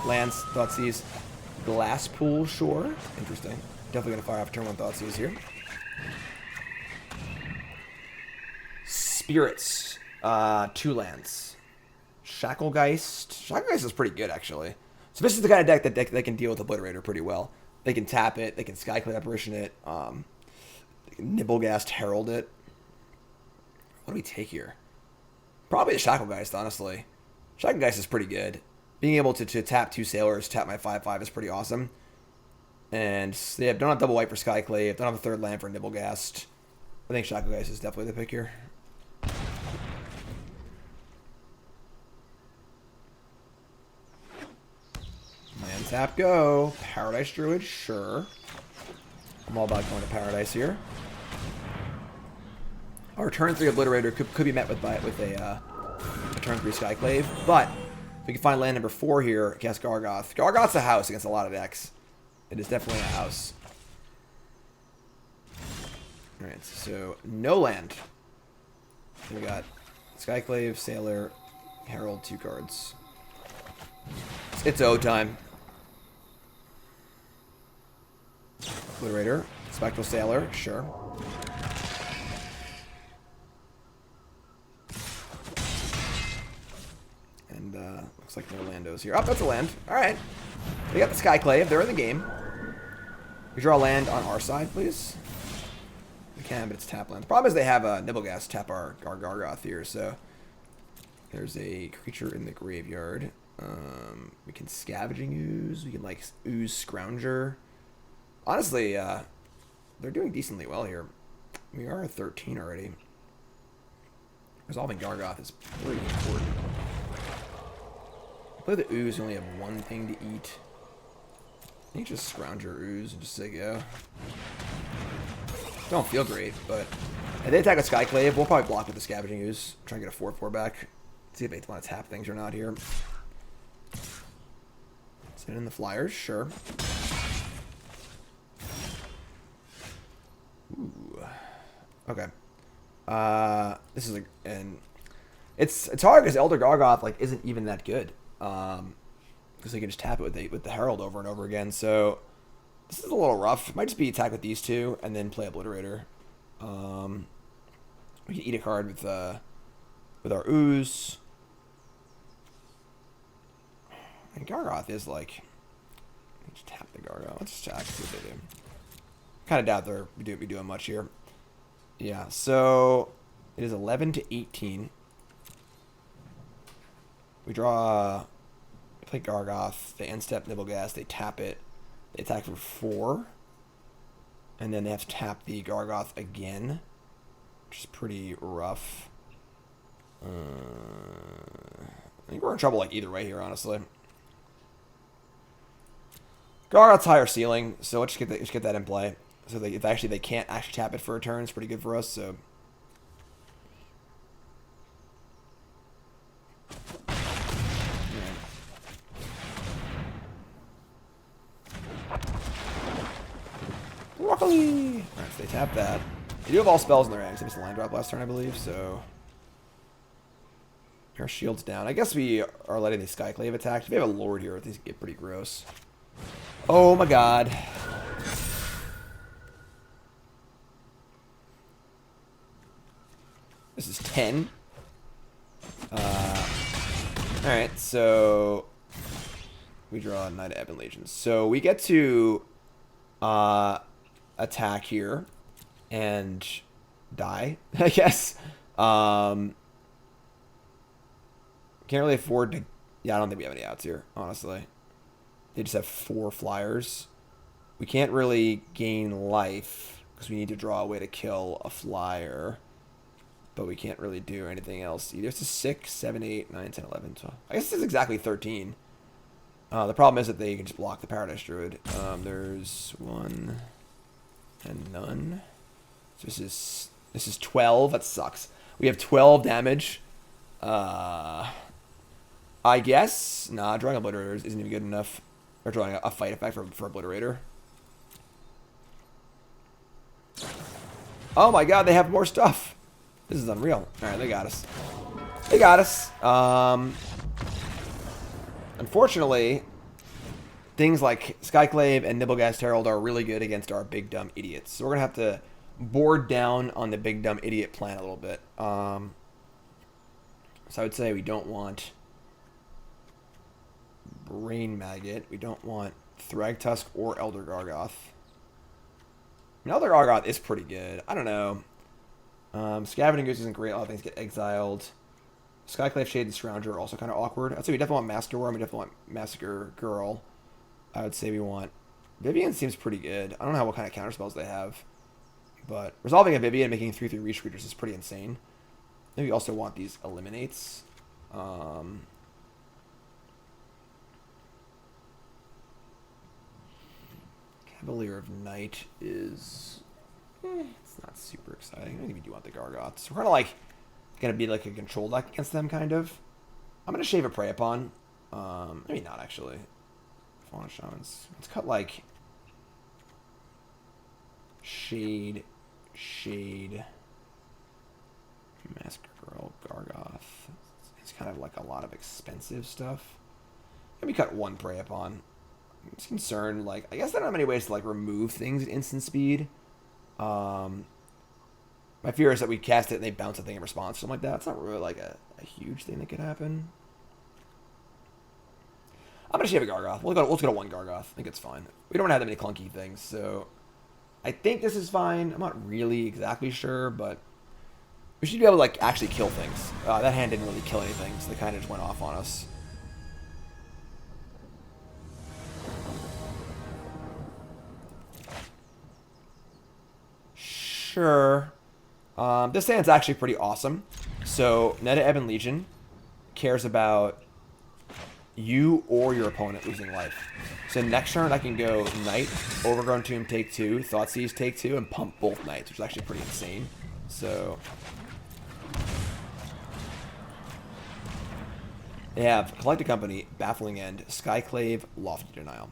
S1: Lands, Thoughtseize. Glasspool Shore. Interesting. Definitely going to fire off turn 1 Thoughtseize here. Spirits. 2 lands. Shacklegeist. Shacklegeist is pretty good, actually. So this is the kind of deck that they can deal with Obliterator pretty well. They can tap it. They can Skyclave Apparition it. They can Nibblegast Herald it. What do we take here? Probably the Shacklegeist, honestly. Shacklegeist is pretty good. Being able to tap 2 Sailors, tap my 5/5 is pretty awesome. And they don't have double white for Skyclave. Don't have a 3rd land for Nibblegast. I think Shacklegeist is definitely the pick here. Land tap, go. Paradise Druid, sure. I'm all about going to Paradise here. Our turn 3 Obliterator could be met with a turn 3 Skyclave, but if we can find land number 4 here, cast Gargaroth. Gargaroth's a house against a lot of decks. It is definitely a house. Alright, so no land. We got Skyclave, Sailor, Herald, 2 cards. It's O time. Obliterator, Spectral Sailor, sure. And looks like no landos here. Oh, that's a land. Alright. We got the Skyclave. They're in the game. We draw land on our side, please. We can, but it's tap land. The problem is they have a Nibblegas tap our Gargaroth here, so there's a creature in the graveyard. We can Scavenging Ooze. We can, like, Ooze Scrounger. Honestly, they're doing decently well here. We are at 13 already. Resolving Gargaroth is pretty important. Play the Ooze, you only have one thing to eat. I think just Scrounger Ooze and just say go. Don't feel great, but if they attack a Skyclave, we'll probably block with the Scavenging Ooze. Try and get a 4/4 back. See if they want to tap things or not here. Send in the Flyers, sure. Ooh. Okay. This is it's hard because Elder Gargaroth like isn't even that good. Because they can just tap it with the Herald over and over again. So this is a little rough. It might just be attack with these two and then play Obliterator. We can eat a card with our Ooze. And Gargaroth is like, let's tap the Gargaroth. Let's just check, see what they do. Kind of doubt they're doing much here. Yeah, so it is 11 to 18. We draw, we play Gargaroth, they end step Nibblegas, they tap it, they attack for 4, and then they have to tap the Gargaroth again, which is pretty rough. I think we're in trouble like either way here, honestly. Gargaroth's higher ceiling, so let's just get that in play. So if they can't actually tap it for a turn, it's pretty good for us. So broccoli. Alright, so they tap that. They do have all spells in their hand. They missed a land drop last turn, I believe. So our shield's down. I guess we are letting the Skyclave attack. If we have a Lord here, these get pretty gross. Oh my god. This is 10. Alright, so we draw Knight of Ebon Legions. So we get to attack here and die, I guess. Can't really afford to... Yeah, I don't think we have any outs here, honestly. They just have 4 flyers. We can't really gain life because we need to draw a way to kill a flyer. But we can't really do anything else either. It's a 6, 7, 8, 9, 10, 11, 12. I guess this is exactly 13. The problem is that they can just block the Paradise Druid. There's 1 and none. So this is 12. That sucks. We have 12 damage. I guess. Nah, drawing Obliterators isn't even good enough. Or drawing a fight effect for Obliterator. Oh my god, they have more stuff. This is unreal. Alright, they got us. They got us. Unfortunately, things like Skyclave and Nibblegas Herald are really good against our big dumb idiots. So we're going to have to board down on the big dumb idiot plan a little bit. So I would say we don't want Brain Maggot. We don't want Thragtusk or Elder Gargaroth. I mean, Elder Gargaroth is pretty good. I don't know. Scavenging Ooze isn't great. A lot of things get exiled. Skyclave Shade and Scrounger are also kind of awkward. I'd say we definitely want Master Worm. We definitely want Massacre Girl. I would say we want... Vivien seems pretty good. I don't know what kind of counterspells they have. But resolving a Vivien and making 3/3 reach creatures is pretty insane. I think we also want these Eliminates. Cavalier of Night is... it's not super exciting. I think we do want the Gargoths. We're kind of like going to be like a control deck against them, kind of. I'm going to shave a Prey Upon. Maybe not, actually. Fauna Shamans. Let's cut like... Shade. Massacre Girl, Gargoth. It's kind of like a lot of expensive stuff. Let me cut one Prey Upon. I'm just concerned, like, I guess I don't have many ways to, like, remove things at instant speed. My fear is that we cast it and they bounce a thing in response, something like that. It's not really, like, a huge thing that could happen. I'm going to shave a Gargoth. Let's go to one Gargoth. I think it's fine. We don't have that many clunky things, so... I think this is fine. I'm not really exactly sure, but... we should be able to, like, actually kill things. That hand didn't really kill anything, so they kind of just went off on us. Sure. This hand's actually pretty awesome. So, Netta Ebon Legion cares about you or your opponent losing life. So next turn I can go Knight, Overgrown Tomb take 2, Thoughtseize take 2, and pump both Knights, which is actually pretty insane. So... they have Collected Company, Baffling End, Skyclave, Lofty Denial.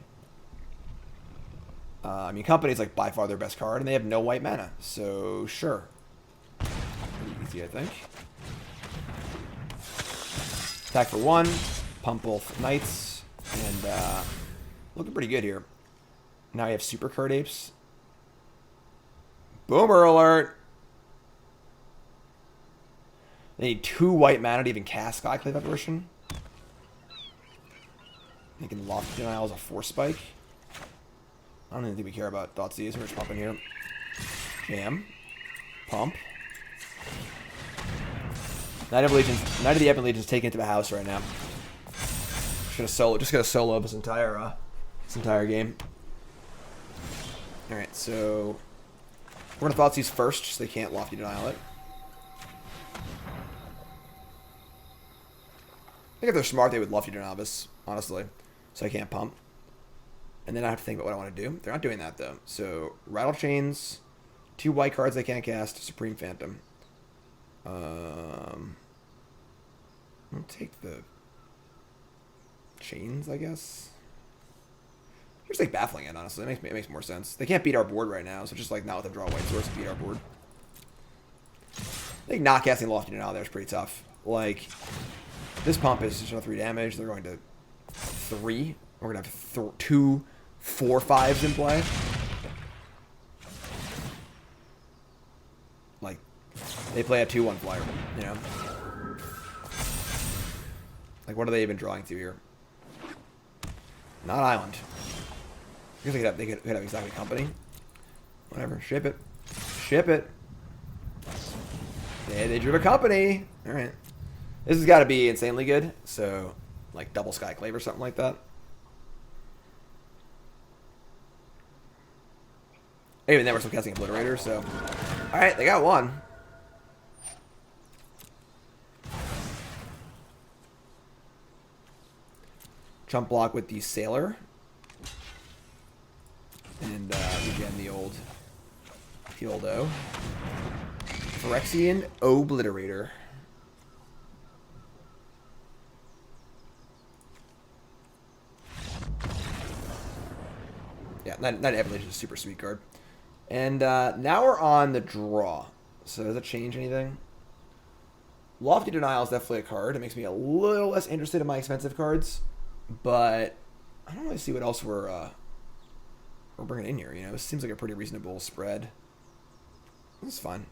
S1: I mean, Company's like by far their best card, and they have no white mana, so sure. Pretty easy, I think. Attack for 1, pump both Knights, and looking pretty good here. Now we have Super Card Apes. Boomer alert! They need 2 white mana to even cast Skyclave Apparition. Thinking Lofty Denial is a 4-spike. I don't even think we care about Thoughtseize. We're just pumping here. Jam. Pump. Knight of the Ebon Legion's taken it to the house right now. Just gonna solo this entire game. Alright, so we're gonna Thoughtseize first, so they can't Lofty Denial it. I think if they're smart, they would Lofty Denial this, honestly. So I can't pump. And then I have to think about what I want to do. They're not doing that, though. So, Rattle Chains, 2 white cards they can't cast, Supreme Phantom. I'll take the Chains, I guess. Just like Baffling End, honestly. It makes more sense. They can't beat our board right now, so just like not let them draw white source and beat our board. I think not casting Lofty Denial there is pretty tough. Like, this pump is just another 3 damage. They're going to 3. We're going to have 2 4/5s in play. Like, they play a 2/1 flyer, you know? Like, what are they even drawing to here? Not Island. I guess they could have exactly Company. Whatever. Ship it. Ship it. Yeah, they drew a Company. Alright. This has got to be insanely good. So, like, double Skyclave or something like that. Even then, we're still casting Obliterator, so... alright, they got one. Jump block with the Sailor. And, regen the old O. Phyrexian Obliterator. Yeah, that Evolution is a super sweet card. And now we're on the draw. So does it change anything? Lofty Denial is definitely a card. It makes me a little less interested in my expensive cards. But I don't really see what else we're bringing in here. You know, it seems like a pretty reasonable spread. This is fine.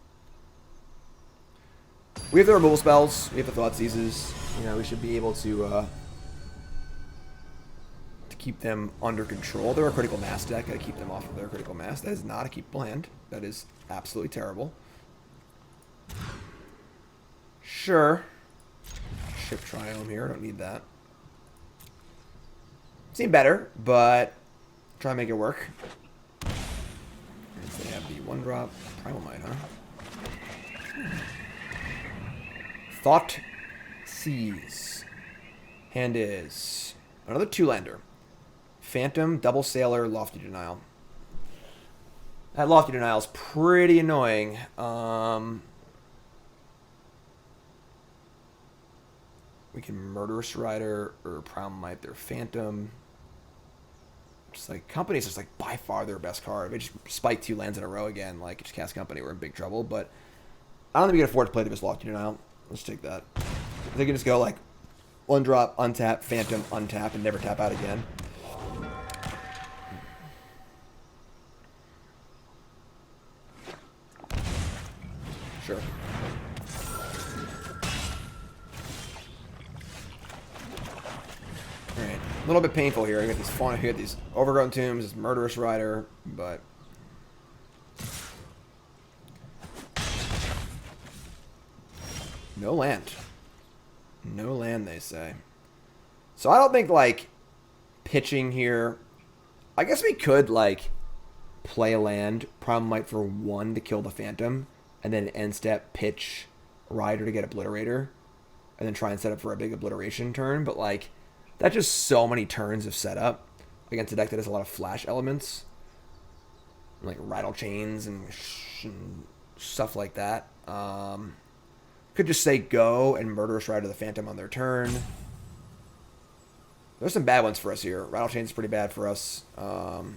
S1: We have the removal spells. We have the Thoughtseizes. You know, we should be able to keep them under control. They're a critical mass deck. Gotta keep them off of their critical mass. That is not a keepable hand. That is absolutely terrible. Sure. Ship Triome here. I don't need that. Seem better, but try and make it work. And they have the 1-drop Primal Might, huh? Thoughtseize. Hand is another 2-lander. Phantom, Double Sailor, Lofty Denial. That Lofty Denial is pretty annoying. We can Murderous Rider or Primal Might their Phantom. Just like Company's just like by far their best card. If they just spike 2 lands in a row again, like just cast Company, we're in big trouble. But I don't think we can afford to play this Lofty Denial. Let's take that. They can just go like 1 drop, untap, Phantom, untap, and never tap out again. Sure. Alright. A little bit painful here. I got these Fauna, I got these Overgrown Tombs, this Murderous Rider, but no land. No land, they say. So I don't think, like, pitching here... I guess we could, like, play a land, Primal Might for 1 to kill the Phantom, and then end step pitch Rider to get Obliterator, and then try and set up for a big Obliteration turn, but, like, that's just so many turns of setup against a deck that has a lot of flash elements, like Rattle Chains and stuff like that. Could just say go and Murderous Rider the Phantom on their turn. There's some bad ones for us here. Rattle Chains is pretty bad for us. Primal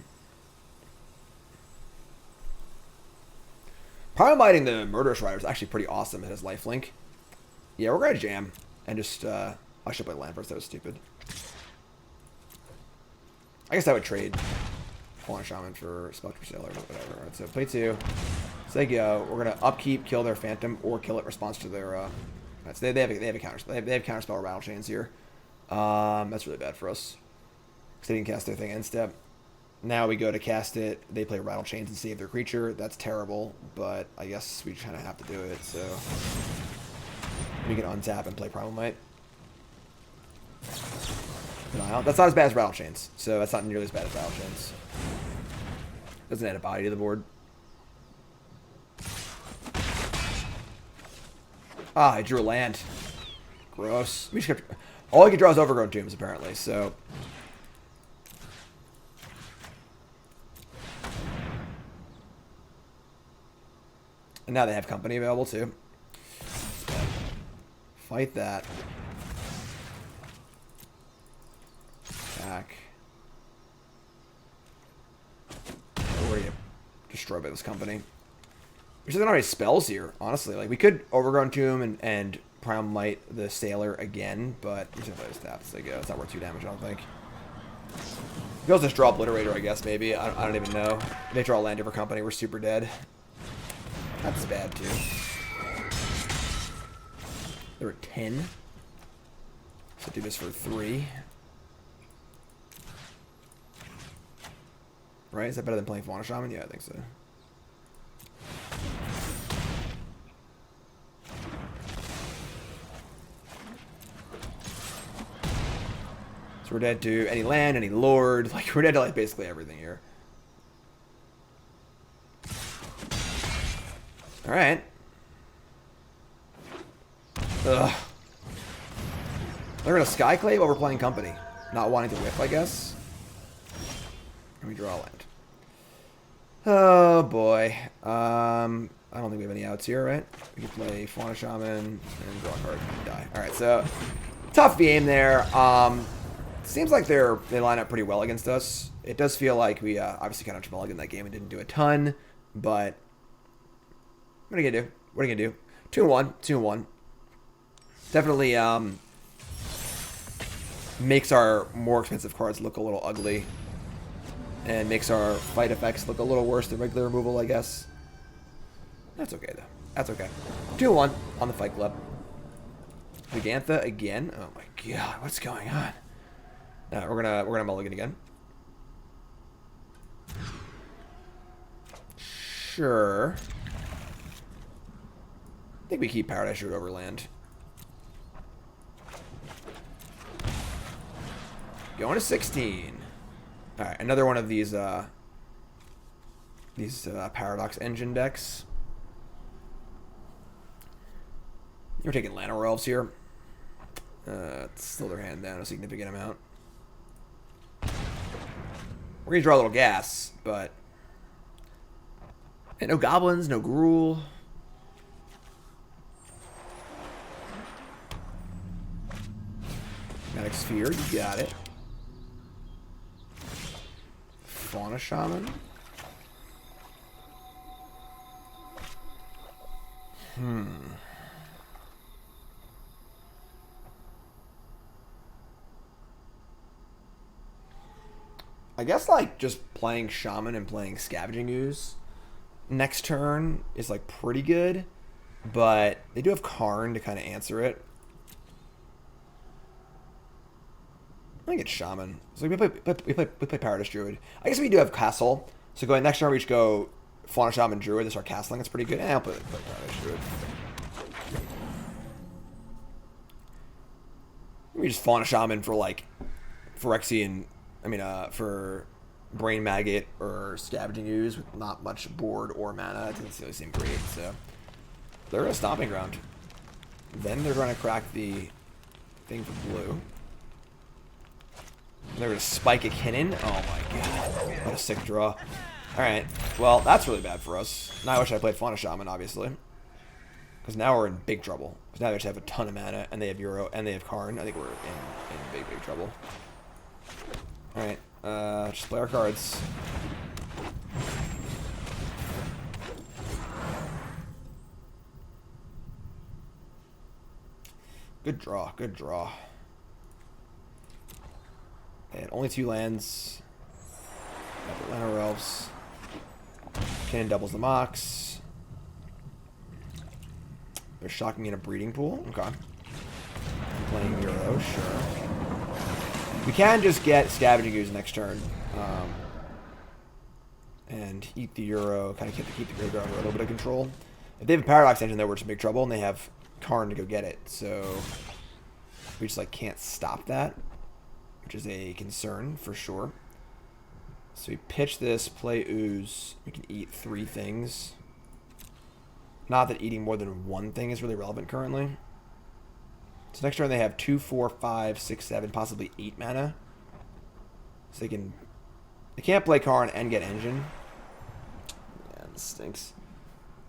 S1: Mighting the Murderous Rider is actually pretty awesome. It has lifelink. Yeah, we're going to jam. And just, I should play land first. That was stupid. I guess I would trade Fauna Shaman for Spectre Sailor or whatever. Alright, so play 2. So they go. We're going to upkeep, kill their Phantom, or kill it in response to their... Right, so they have a counter. They have counterspell Rattle Chains here. That's really bad for us. Because they didn't cast their thing end step. Now we go to cast it. They play Rattle Chains and save their creature. That's terrible, but I guess we kind of have to do it, so... We can untap and play Primal Might. Denial. That's not as bad as Rattle Chains, so that's not nearly as bad as Rattle Chains. Doesn't add a body to the board. Ah, I drew a land. Gross. We just kept... All I can draw is Overgrown Tombs, apparently, so... And now they have Company available, too. Fight that. Attack. We're gonna get destroyed by this Company. There's not any spells here, honestly. Like, we could Overgrown Tomb and Primal Might the Sailor again, but we're just gonna play this tap as they go. It's not worth 2 damage, I don't think. We also just draw Obliterator, I guess, maybe. I don't even know. If they draw a land over Company, we're super dead. That's bad, too. There were 10. So do this for 3. Right? Is that better than playing Fauna Shaman? Yeah, I think so. So we're dead to any land, any lord. Like, we're dead to, like, basically everything here. Alright. Ugh. They're going to Skyclave over playing Company. Not wanting to whiff, I guess. And we draw a land. Oh, boy. I don't think we have any outs here, right? We can play Fauna Shaman and draw a card and die. Alright, so... Tough game there. Seems like they line up pretty well against us. It does feel like we obviously kind of mulliganed that game and didn't do a ton, but... What are you going to do? What are you going to do? 2-1. 2-1. Definitely makes our more expensive cards look a little ugly. And makes our fight effects look a little worse than regular removal, I guess. That's okay, though. That's okay. 2-1 on the Fight Club. Gigantha again? Oh my god, what's going on? We're gonna mulligan again. Sure. I think we keep Paradise Druid over land. Going to 16. Alright, another one of these Paradox Engine decks. We're taking Llanowar Elves here. Slow their hand down a significant amount. We're going to draw a little gas, but And no goblins, no gruel. Magic Sphere, you got it. Fauna Shaman. I guess, like, just playing Shaman and playing Scavenging Ooze next turn is, like, pretty good. But they do have Karn to kind of answer it. I think it's Shaman. So we play Paradise Druid. I guess we do have Castle. So going next turn, we each go Fauna Shaman Druid to start castling. That's pretty good. And I'll play Paradise Druid. We just Fauna Shaman for, like, Phyrexian... for Brain Maggot or Scavenging Ooze with not much board or mana. It doesn't really seem great, so... They're a stomping ground. Then they're going to crack the thing for blue. They're going to spike a Kinnan. Oh my god. What a sick draw. Alright. Well, that's really bad for us. Now I wish I played Fauna Shaman, obviously. Because now we're in big trouble. Because now they just have a ton of mana, and they have Euro, and they have Karn. I think we're in big trouble. Alright. Just play our cards. Good draw, good draw. And only 2 lands. Got the Llanowar Elves. Kinnan doubles the Mox. They're shocking me in a breeding pool. Okay. I'm playing Euro, sure. We can just get Scavenging Ooze next turn. And eat the Euro, kind of keep the graveyard under a little bit of control. If they have a Paradox Engine, though, we're in big trouble, and they have Karn to go get it. So we just, like, can't stop that, which is a concern for sure. So we pitch this, play Ooze. We can eat 3 things. Not that eating more than 1 thing is really relevant currently. So next turn they have 2, 4, 5, 6, 7, possibly 8 mana. So they can't play Karn and get Engine. Yeah, this stinks.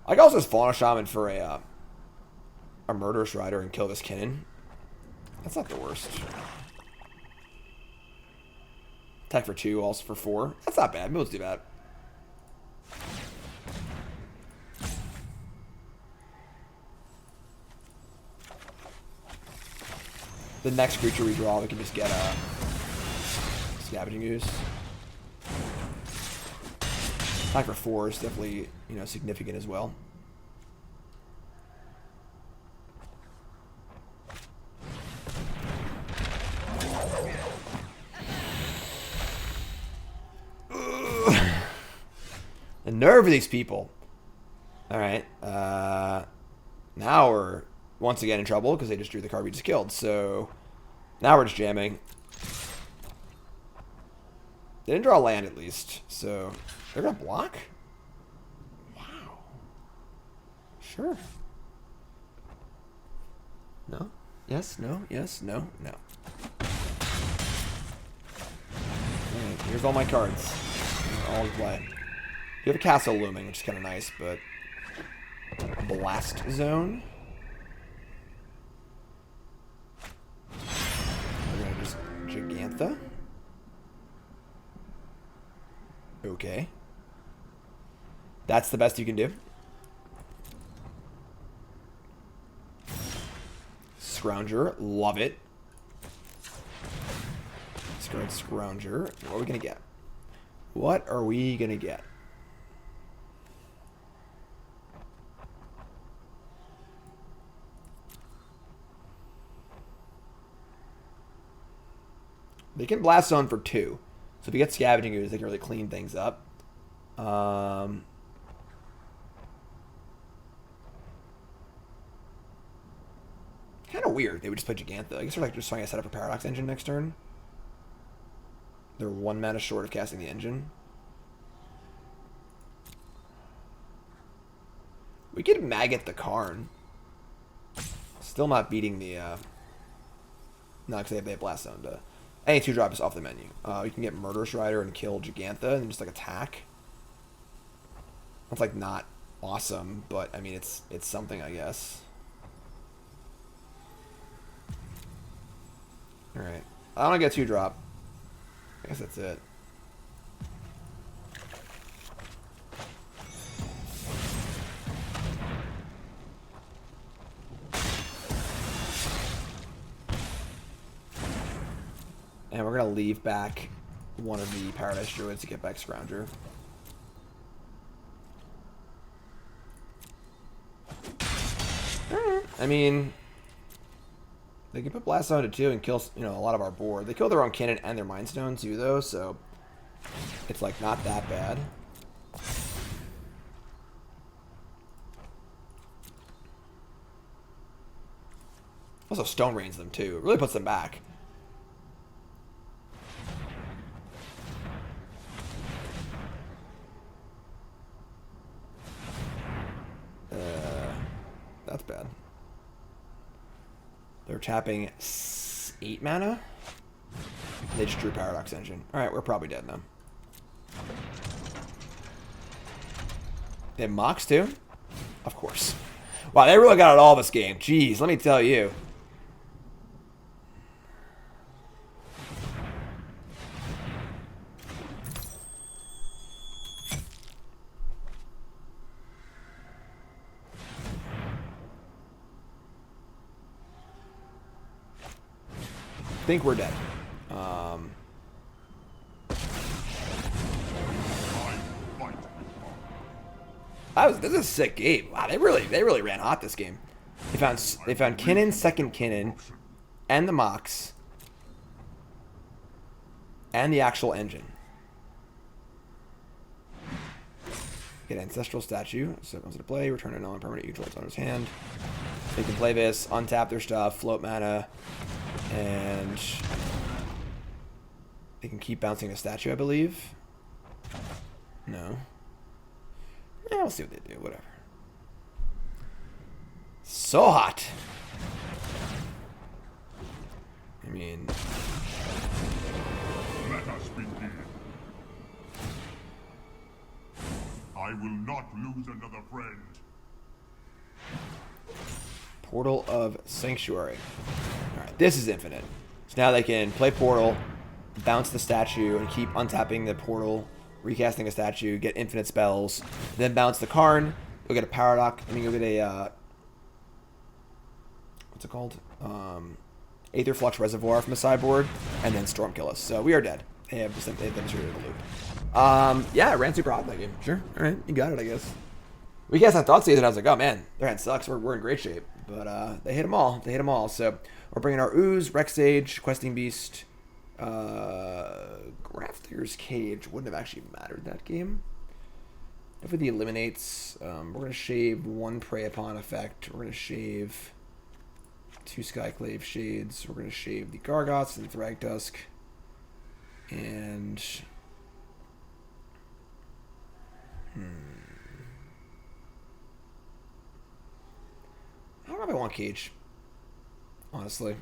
S1: I could also just Fauna Shaman for a Murderous Rider and kill this Kinnan. That's not the worst. Attack for 2, also for 4. That's not bad. Maybe let's do that. The next creature we draw, we can just get a Scavenging Ooze. Attack for 4 is definitely, significant as well. The nerve of these people. Alright. Now we're once again in trouble because they just drew the card we just killed. So now we're just jamming. They didn't draw a land at least. So they're going to block? Wow. Sure. No? Yes? No? Yes? No? No. Alright, here's all my cards. All in play. You have a castle looming, which is kind of nice, but... Blast Zone. We're going to just Gigantha. Okay. That's the best you can do. Scrounger. Love it. Discard Scrounger. What are we going to get? What are we going to get? They can Blast Zone for 2. So if you get Scavenging Ooze, they can really clean things up. Kind of weird. They would just play Gigantha. I guess they're like just trying to set up a Paradox Engine next turn. They're 1 mana short of casting the engine. We could Maggot the Karn. Still not beating the... No, because they have Blast Zone to... Any 2-drop is off the menu. You can get Murderous Rider and kill Gigantha and just like attack. It's like not awesome, but I mean it's something, I guess. All right, I don't get 2-drop. I guess that's it. And we're gonna leave back one of the Paradise Druids to get back Scrounger. I mean, they can put Blast Zone to 2 and kill, you know, a lot of our board. They kill their own cannon and their Mind Stone too, though, so it's like not that bad. Also, Stone Rains them too. It really puts them back. That's bad. They're tapping 8 mana. They just drew Paradox Engine. Alright, we're probably dead now. They have Mox too? Of course. Wow, they really got it all this game. Jeez, let me tell you. I think we're dead. This is a sick game. Wow, they really ran hot this game. They found Kinnan, second Kinnan, and the Mox, and the actual engine. Get Ancestral Statue. So it comes into play. Return a non-permanent neutral to owner's hand. They can play this, untap their stuff, float mana, and they can keep bouncing the statue, I believe. No. Yeah, we'll see what they do. Whatever. So hot. I mean,
S3: let us begin. I will not lose another friend.
S1: Portal of Sanctuary. Alright, this is infinite. So now they can play Portal, bounce the statue, and keep untapping the portal, recasting a statue, get infinite spells, then bounce the Karn, you'll get a Paradox, I mean you'll get a, what's it called? Aether Flux Reservoir from the sideboard, and then Storm kill us. So we are dead. They have demonstrated the loop. Yeah, it ran super hot that game. Sure. Alright, you got it, I guess. We cast on Thoughtseize, and I was like, oh man, their hand sucks. We're in great shape. But they hit them all. They hit them all. So we're bringing our Ooze, Rex Sage, Questing Beast, Grafdigger's Cage. Wouldn't have actually mattered that game. Definitely the eliminates. We're going to shave 1 Prey Upon effect. We're going to shave 2 Skyclave Shades. We're going to shave the Gargoths and Thragtusk. And I don't know if I want Cage, honestly.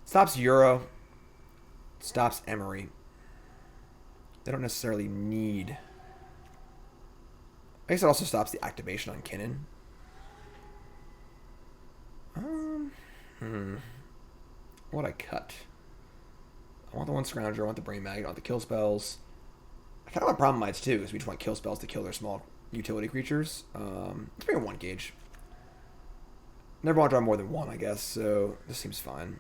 S1: Stops Euro. Stops Emery. They don't necessarily need. I guess it also stops the activation on Kinnan. What I cut? I want the 1 Scrounger, I want the Brain Maggot, I want the kill spells. I kind of want Primal Mights too, because we just want kill spells to kill their small utility creatures. Let's bring in 1 Gauge. Never want to draw more than 1, I guess, so this seems fine.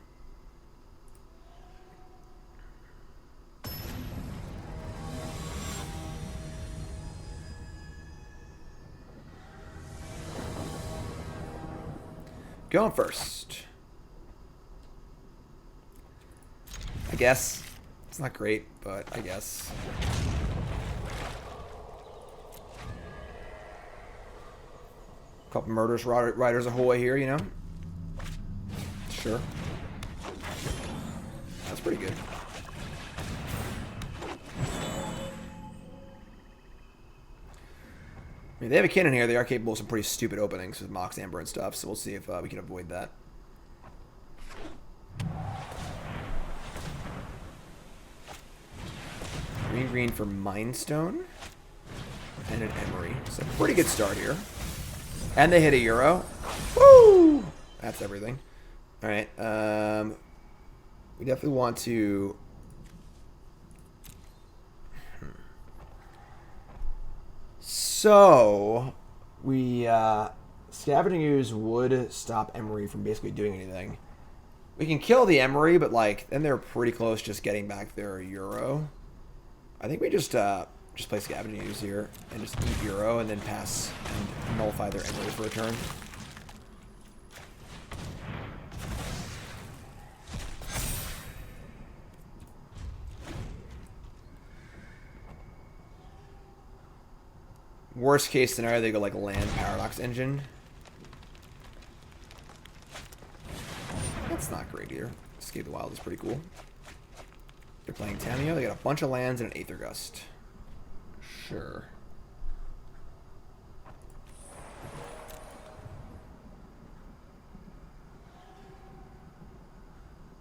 S1: Going first. I guess. It's not great, but I guess. Couple Murderous Riders ahoy here, you know? Sure. That's pretty good. mean, they have a cannon here. They are capable of some pretty stupid openings with Mox Amber and stuff, so we'll see if we can avoid that. Green for Mindstone. And an Emery. So pretty good start here. And they hit a Euro. Woo! That's everything. Alright. We definitely want to... So, we... Scavenging Ooze would stop Emery from basically doing anything. We can kill the Emery, but like, then they're pretty close just getting back their Euro. I think we just play Scavenging Ooze here and just eat Euro and then pass and nullify their Emery for a turn. Worst case scenario, they go like land Paradox Engine. That's not great either. Escape the Wild is pretty cool. They're playing Tamiyo. They got a bunch of lands and an Aether Gust. Sure.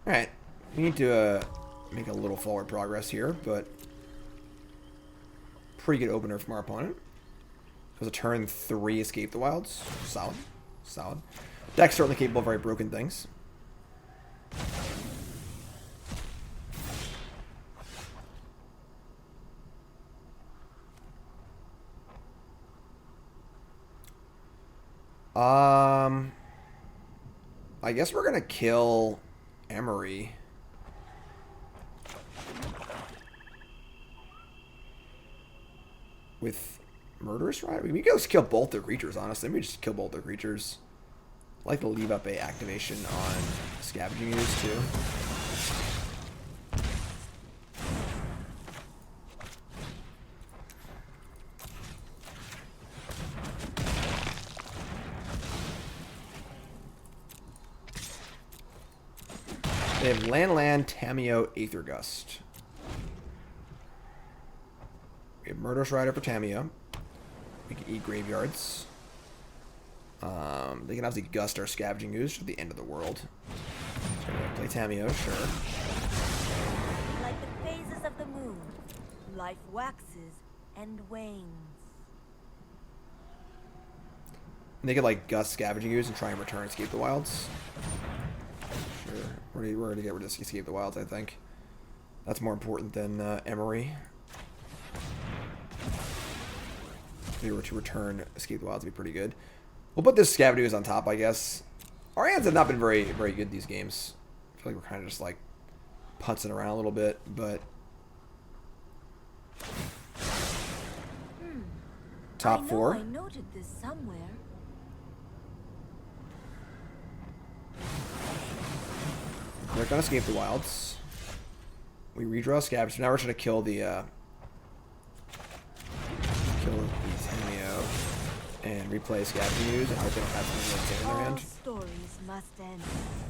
S1: Alright. We need to make a little forward progress here, but pretty good opener from our opponent. It was a turn 3 Escape the Wilds. Solid. Solid. Deck's certainly capable of very broken things. I guess we're gonna kill Emery. With Murderous Rider? We can just kill both their creatures, honestly. We just kill both their creatures. I like to leave up a activation on Scavenging Ooze too. They have land, Tamiyo, Aether Gust. We have Murderous Rider for Tamiyo. We can eat graveyards. They can obviously Gust our Scavenging Ooze to the end of the world. So we're gonna play Tamiyo, sure.
S4: Like the phases of the moon, life waxes and wanes.
S1: And they could like Gust Scavenging Ooze and try and return Escape the Wilds. Sure. We're going to get rid of Escape the Wilds, I think. That's more important than Emery. If we were to return Escape the Wilds, would be pretty good. We'll put this Scavenging Ooze on top, I guess. Our hands have not been very, very good these games. I feel like we're kind of just like putzing around a little bit, but top 4.
S4: I noted this somewhere.
S1: They're gonna Escape the Wilds. We redraw Scavenge. Now we're trying to kill the Tamiyo and replay Scavenging Ooze, and hope they don't have something in their hand.
S4: Stories must end.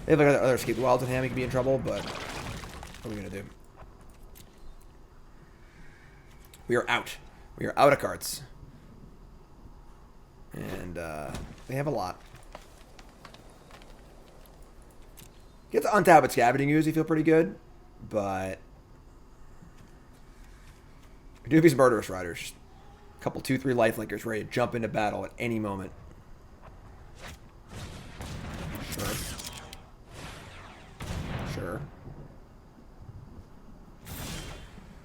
S1: They have like other Escape the Wilds in hand. We could be in trouble, but what are we gonna do? We are out. We are out of cards, and they have a lot. Get to untap with Scavenging Ooze, you feel pretty good, but we do have these Murderous Riders. Just a couple 2-3 lifelinkers ready to jump into battle at any moment. Sure. Sure.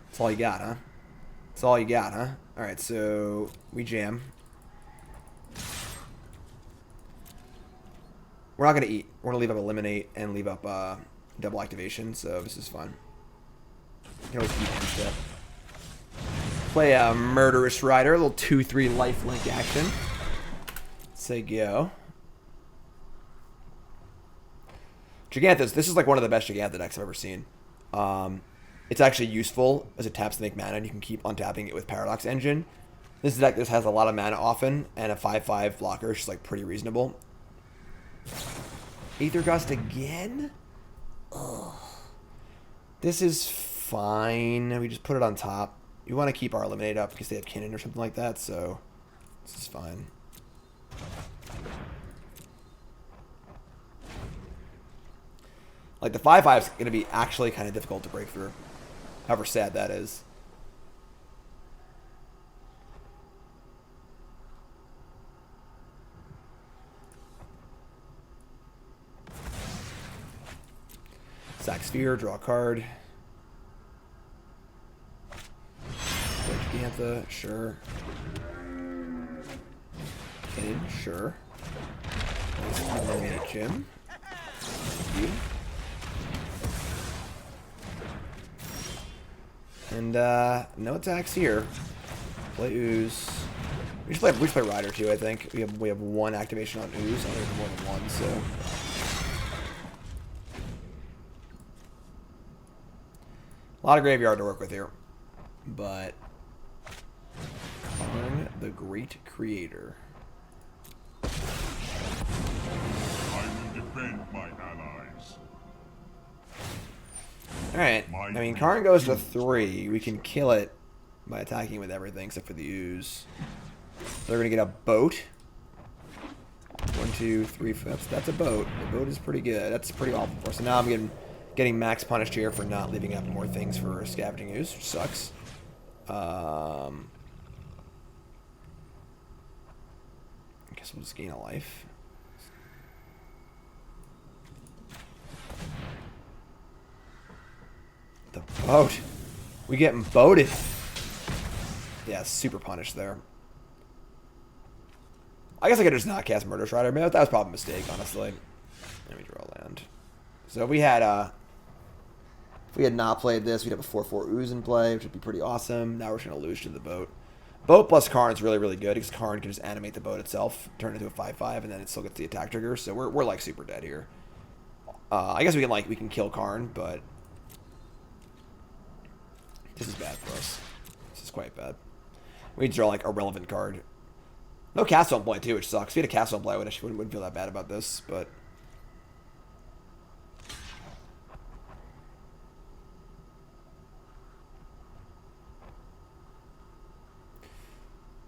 S1: That's all you got, huh? That's all you got, huh? Alright, so we jam. We're not going to eat. We're going to leave up Eliminate and leave up double activation, so this is fun. You can always keep one step. Play a Murderous Rider, a little 2-3 lifelink action. Say go. Giganthus, this is like one of the best Gigantha decks I've ever seen. It's actually useful as it taps to make mana, and you can keep untapping it with Paradox Engine. This deck just has a lot of mana often, and a 5/5 blocker is just like pretty reasonable. Aether Gust again? Ugh. This is fine. We just put it on top. We want to keep our Eliminate up because they have Cannon or something like that, so This is fine. Like, the 5/5 is going to be actually kind of difficult to break through. However sad that is. Sack Sphere, draw a card. Gigantha, sure. Cannon, sure. Nice eliminate Jim. Thank you. And no attacks here. Play Ooze. We should play Rider too, I think. We have one activation on Ooze. I think there's more than one, so. A lot of graveyard to work with here. But Karn, the Great Creator.
S3: I will defend my allies.
S1: Alright, I mean, Karn goes to 3. We can kill it by attacking with everything except for the Ooze. They're going to get a boat. 1, 2, 3, 4. That's a boat. The boat is pretty good. That's pretty awful for us. So now I'm getting max punished here for not leaving up more things for Scavenging Ooze, which sucks. I guess we'll just gain a life. The boat. We getting boated. Yeah, super punished there. I guess I could just not cast Murderous Rider. Maybe that was probably a mistake, honestly. Let me draw land. So if we had not played this, we'd have a 4/4 Ooze in play, which would be pretty awesome. Now we're just gonna lose to the boat. Boat plus Karn is really, really good because Karn can just animate the boat itself, turn it into a 5/5, and then it still gets the attack trigger. So we're like super dead here. I guess we can kill Karn, but this is bad for us. This is quite bad. We need to draw like a relevant card. No castle in play too, which sucks. If we had a castle in play, I wouldn't feel that bad about this, but.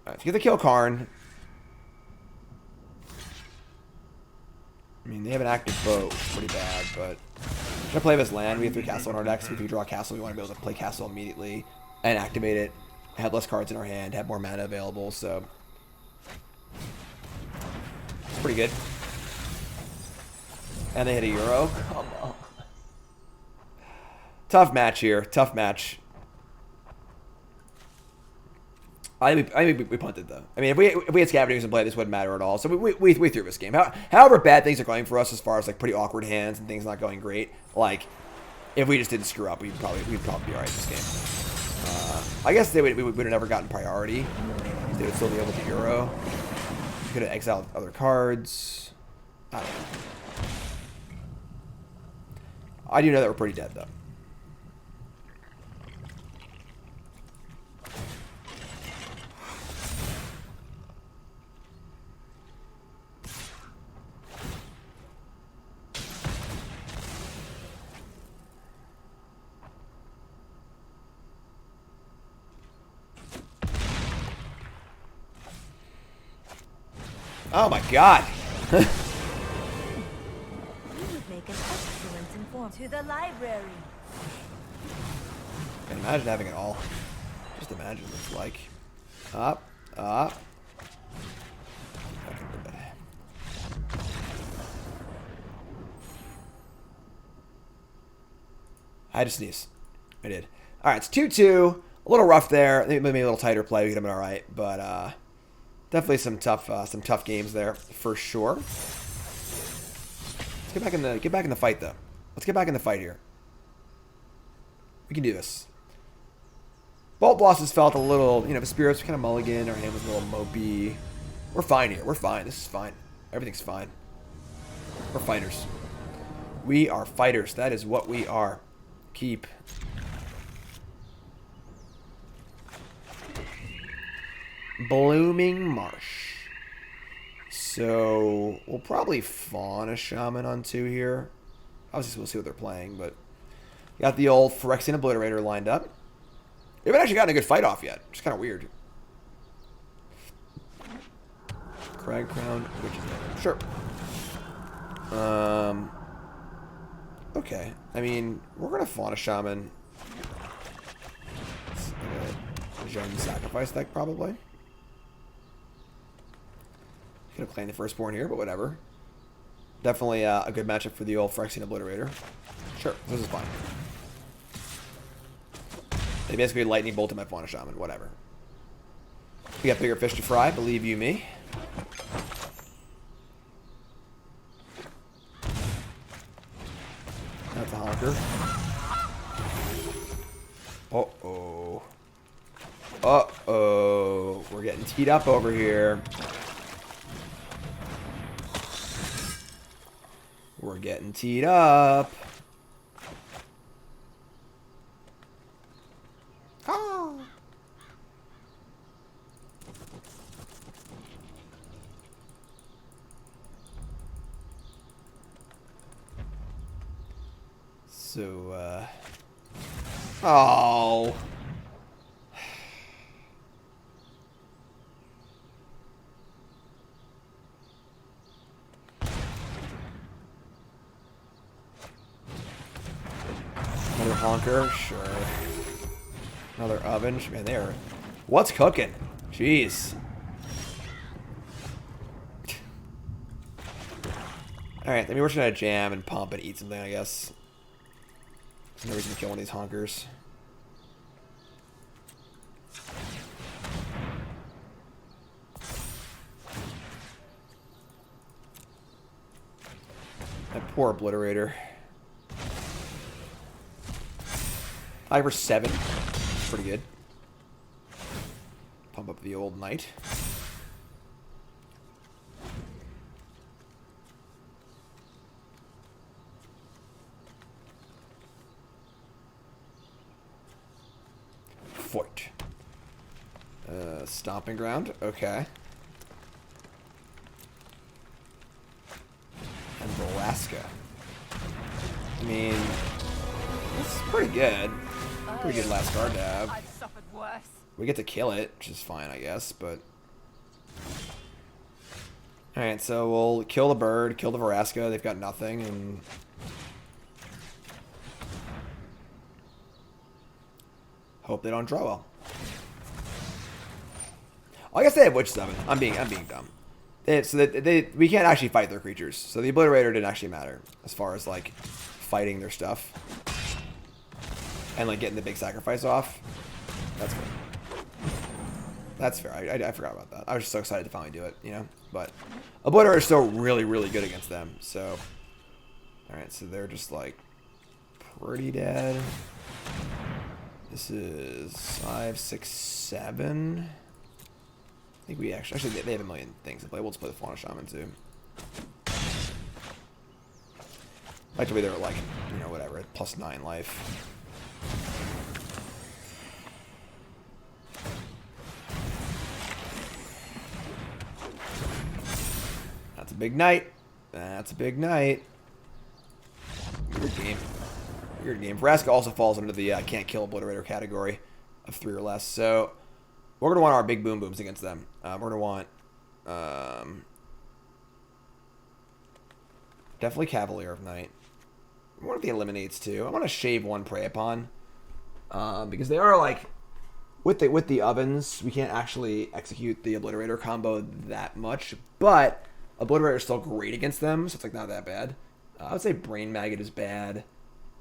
S1: Alright, to get the kill Karn. I mean, they have an active boat, which is pretty bad, but. Should I play this land? We have 3 castle in our decks. If we draw a castle, we want to be able to play castle immediately and activate it. Have less cards in our hand, have more mana available, so. It's pretty good. And they hit a Euro. Come on. Tough match here. Tough match. I think we punted though. I mean, if we had Scavengers in play, this wouldn't matter at all. So we threw this game. However bad things are going for us, as far as like pretty awkward hands and things not going great. Like, if we just didn't screw up, we'd probably be alright this game. I guess we would have never gotten priority. They would still be able to Euro. Could have exiled other cards. I don't know. I do know that we're pretty dead though. Oh my god.
S4: You would make an excellent informant. To the library.
S1: And imagine having it all. Just imagine what it's like. Up, up. I had to sneeze. I did. Alright, it's 2-2. A little rough there. I think maybe a little tighter play. We could have been alright, but definitely some tough games there for sure. Let's get back in the fight though. Let's get back in the fight here. We can do this. Bolt losses felt a little, the spirits were kind of mulligan. Our hand was a little mopey. We're fine here. We're fine. This is fine. Everything's fine. We're fighters. We are fighters. That is what we are. Keep. Blooming Marsh. So we'll probably Fauna Shaman on 2 here. Obviously, we'll see what they're playing, but got the old Phyrexian Obliterator lined up. We haven't actually gotten a good fight off yet, which is kind of weird. Crag Crown, which is sure. Okay. I mean, we're gonna Fauna Shaman. Join the sacrifice deck probably. Could have claimed the firstborn here, but whatever. Definitely a good matchup for the old Phyrexian Obliterator. Sure, this is fine. They basically lightning bolted my Fauna Shaman, whatever. We got bigger fish to fry, believe you me. That's a honker. Uh-oh. Uh-oh. We're getting teed up over here. We're getting teed up. Oh. So, oh. Another honker, sure. Another oven. Man, they are... What's cooking? Jeez. Alright, maybe we're just gonna jam and pump and eat something, I guess. There's no reason to kill one of these honkers. That poor Obliterator. 5 or 7. Pretty good. Pump up the old knight. Fort. Stomping ground. Okay. And Alaska. I mean, this is pretty good. Pretty good last card to have.
S4: I've suffered worse.
S1: We get to kill it, which is fine, I guess, but... Alright, so we'll kill the bird, kill the Vraska. They've got nothing, and... Hope they don't draw well. Oh, I guess they have Witch Summon. I'm being dumb. We can't actually fight their creatures, so the Obliterator didn't actually matter as far as, like, fighting their stuff. And, like, getting the big sacrifice off. That's fair. That's fair. I forgot about that. I was just so excited to finally do it, you know? But Obliterator is still really, really good against them, so... Alright, so they're just, like, pretty dead. This is 5, 6, 7. I think we actually they have a million things to play. We'll just play the Fauna Shaman, too. I like the way they're, like, you know, whatever, at +9 life. That's a big night. That's a big night. Weird game. Weird game. Vraska also falls under the can't kill Obliterator category of 3 or less. So we're going to want our big boom booms against them. We're going to want definitely Cavalier of Night. I want the Eliminates too. I want to shave one Prey Upon. Because they are like with the ovens, we can't actually execute the Obliterator combo that much, but Obliterator is still great against them, so it's like not that bad. I would say Brain Maggot is bad.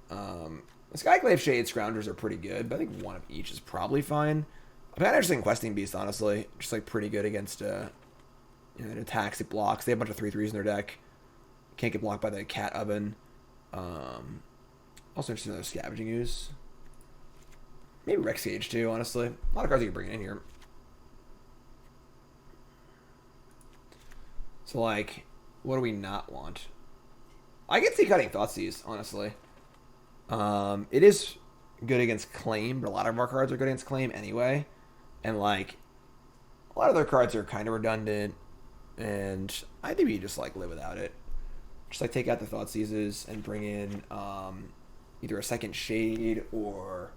S1: The Skyclave Shade Scroungers are pretty good, but I think one of each is probably fine. I'm kind of interested in Questing Beast, honestly. Just like pretty good against you know, it attacks, it blocks. They have a bunch of 3/3s in their deck. Can't get blocked by the Cat Oven. Also interested in another Scavenging Ooze. Maybe Rex Sage too, honestly. A lot of cards you can bring in here. So like, what do we not want? I can see cutting Thoughtseize, honestly. It is good against Claim, but a lot of our cards are good against Claim anyway. And like, a lot of their cards are kind of redundant. And I think we just like live without it. Just like take out the Thoughtseizes and bring in either a second Shade or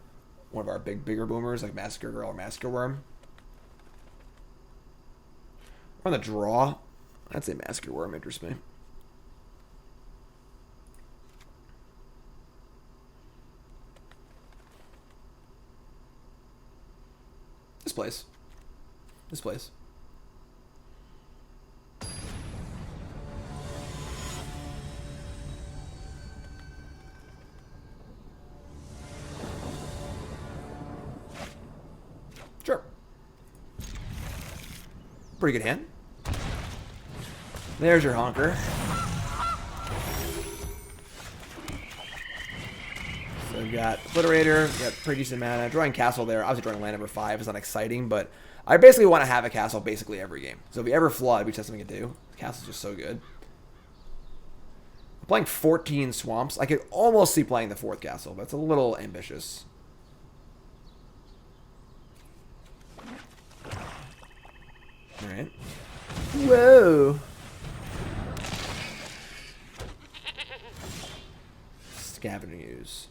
S1: one of our bigger boomers like Massacre Girl or Massacre Worm. We're on the draw. I'd say Massacre Worm interests me. This place. This place. Sure. Pretty good hand. There's your honker. So we've got Obliterator, we've got pretty decent mana. Drawing Castle there. Obviously drawing land number 5 is not exciting, but I basically want to have a Castle basically every game. So if we ever flood, we just have something to do. Castle's just so good. I'm playing 14 Swamps. I could almost see playing the 4th Castle, but it's a little ambitious. Alright. Whoa! Scavenging Ooze.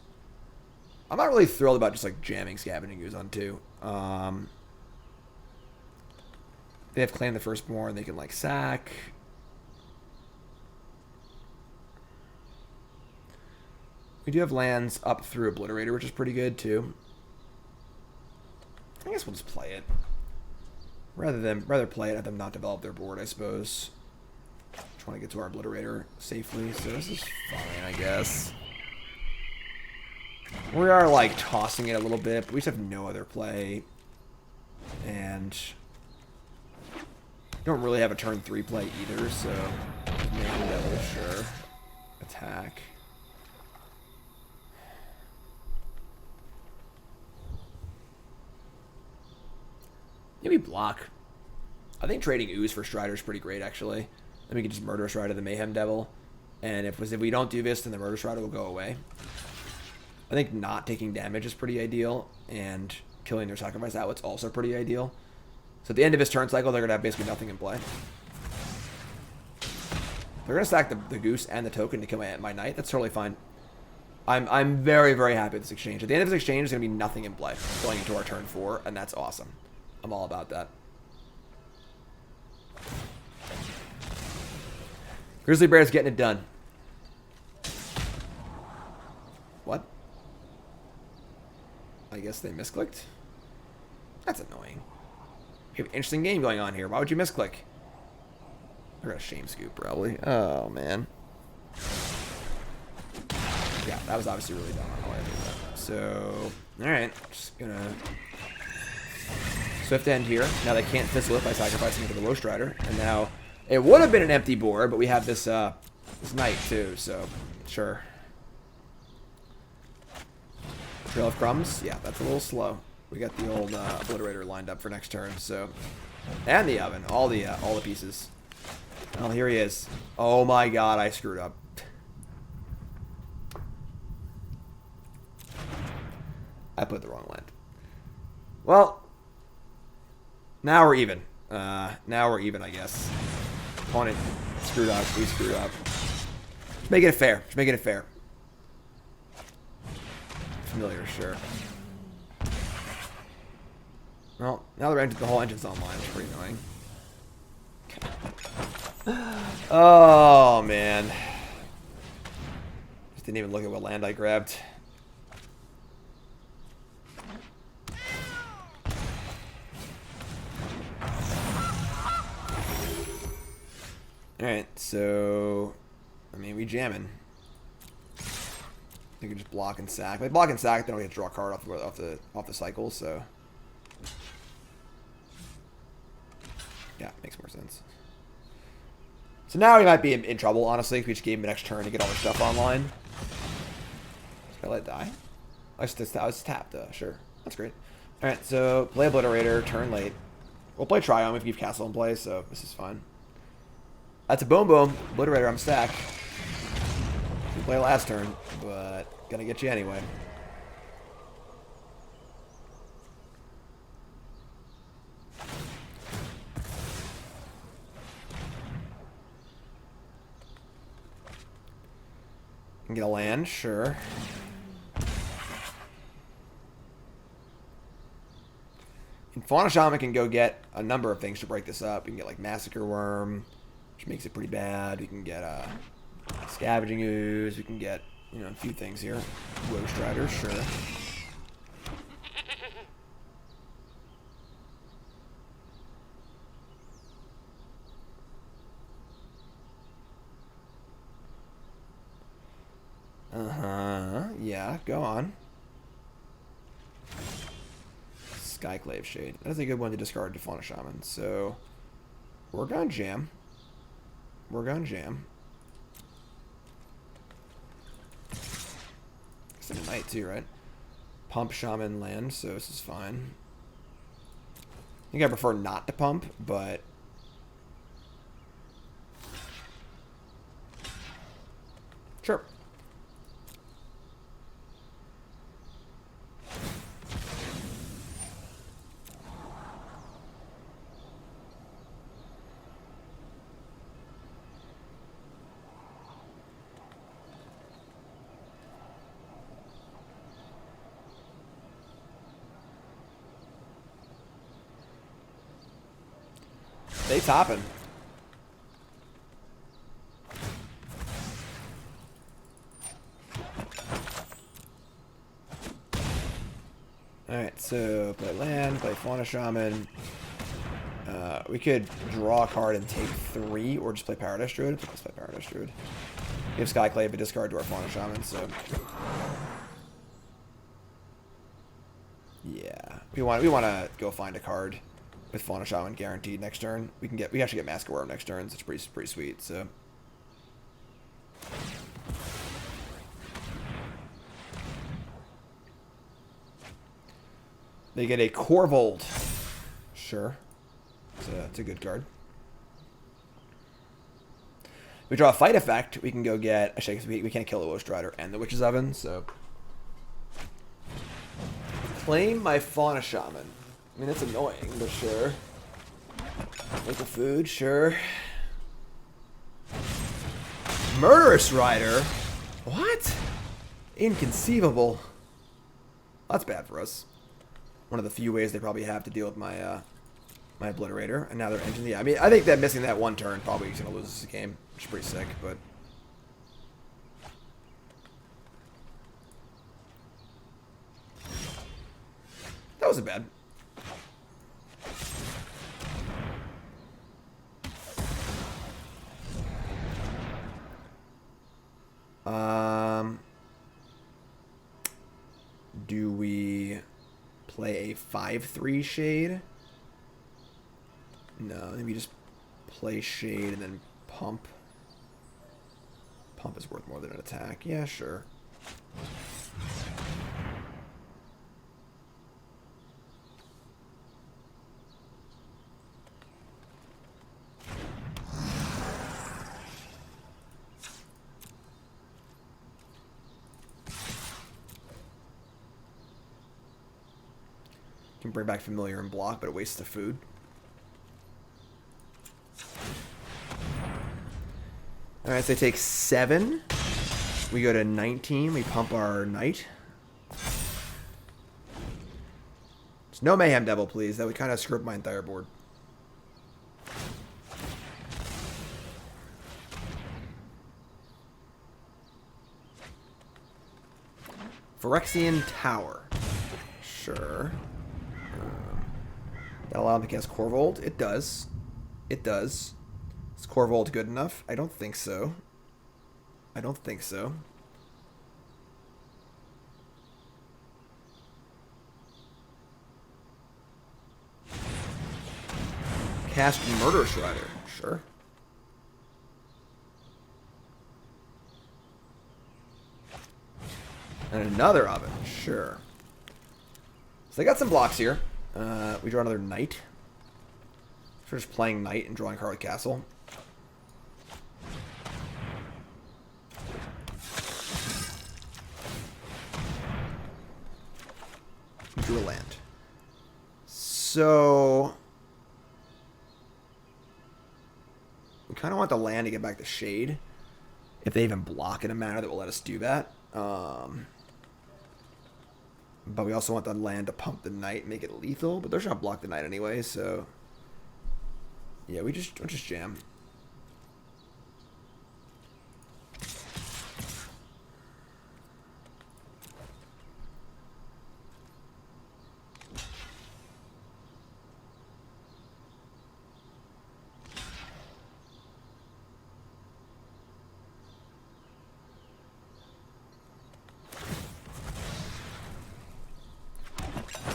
S1: I'm not really thrilled about just like jamming Scavenging Ooze on 2. They have Claim the Firstborn, they can like sack. We do have lands up through Obliterator, which is pretty good too. I guess we'll just play it. Rather play it, have them not develop their board, I suppose. Just want to get to our Obliterator safely, so this is fine, I guess. We are like tossing it a little bit, but we just have no other play. And don't really have a turn 3 play either, so Man Devil, sure. Attack. Maybe block. I think trading Ooze for Strider is pretty great, actually. Then we can just Murderous Rider the Mayhem Devil. And if we don't do this, then the Murderous Rider will go away. I think not taking damage is pretty ideal. And killing their Sacrifice Outlet's also pretty ideal. So at the end of his turn cycle, they're going to have basically nothing in play. They're going to stack the Goose and the token to kill my Knight. That's totally fine. I'm very, very happy with this exchange. At the end of this exchange, there's going to be nothing in play going into our turn 4, and that's awesome. I'm all about that. Grizzly Bear's getting it done. What? I guess they misclicked? That's annoying. You have an interesting game going on here. Why would you misclick? They're gonna shame scoop, probably. Oh, man. Yeah, that was obviously really dumb. I don't know why I did that. So, alright. Just gonna Swift End here. Now they can't fizzle it by sacrificing it to the Roast Rider. And now it would have been an empty board, but we have this this Knight too, so sure. Trail of Crumbs? Yeah, that's a little slow. We got the old Obliterator lined up for next turn, so. And the Oven. All the pieces. Oh, here he is. Oh my god, I screwed up. I put the wrong land. Well, now we're even. Now we're even, I guess. Opponent screwed up. We screwed up. Just make it fair. Just make it fair. Familiar, sure. Well, now the whole engine's online. It's pretty annoying. Oh, man. Just didn't even look at what land I grabbed. Alright, so I mean we jamming. They can just block and sack. They block and sack, they don't get to draw a card off the cycle, so yeah, makes more sense. So now we might be in trouble, honestly, if we just gave him the next turn to get all the stuff online. Should I let it die? I was tapped, sure. That's great. Alright, so play Obliterator, turn late. We'll play Triome if you have Castle in play, so this is fine. That's a boom boom. Obliterator, I'm stacked. We play last turn, but gonna get you anyway. Can get a land, sure. And Fauna Shaman can go get a number of things to break this up. You can get like Massacre Worm. which makes it pretty bad. We can get Scavenging Ooze. We can get, you know, a few things here. Woodland Rider, sure. Yeah, go on. Skyclave Shade. That is a good one to discard to Fauna Shaman. So, we're gonna jam. We're gonna jam. It's a night too, right? Pump Shaman land, so this is fine. I think I prefer not to pump, but... Sure. They topping. Alright, so play land, play Fauna Shaman. We could draw a card and take 3, or just play Paradise Druid. Let's play Paradise Druid. Give Skyclave a discard to our Fauna Shaman, so... Yeah. We want to go find a card with Fauna Shaman guaranteed next turn. We actually get Mask of Worm next turn, so it's pretty sweet, so... They get a Corvold. Sure. It's a good card. We draw a fight effect, we can go get... Actually, we can't kill the Woodland Rider and the Witch's Oven, so... Claim my Fauna Shaman. I mean, it's annoying, but sure. Make a food, sure. Murderous Rider? What? Inconceivable. That's bad for us. One of the few ways they probably have to deal with my my Obliterator. And now they're engine. Yeah, I mean, I think that missing that one turn probably is going to lose this game. Which is pretty sick, but... That wasn't bad. Do we play a 5/3 Shade? No, maybe just play Shade and then pump. Pump is worth more than an attack. Yeah, sure. Can bring back Familiar and block, but it wastes the food. Alright, so they take 7. We go to 19. We pump our Knight. Just no Mayhem Devil, please. That would kind of screw up my entire board. Phyrexian Tower. Sure. That allow him to cast Corvold? It does. It does. Is Corvold good enough? I don't think so. I don't think so. Cast Murderous Rider. Sure. And another Oven. Sure. So they got some blocks here. We draw another Knight. So we're just playing Knight and drawing a card with Castle. We drew a land. So we kind of want the land to get back the Shade. If they even block in a manner that will let us do that. But we also want the land to pump the Knight and make it lethal. But they're trying to block the Knight anyway, so... Yeah, we'll just jam.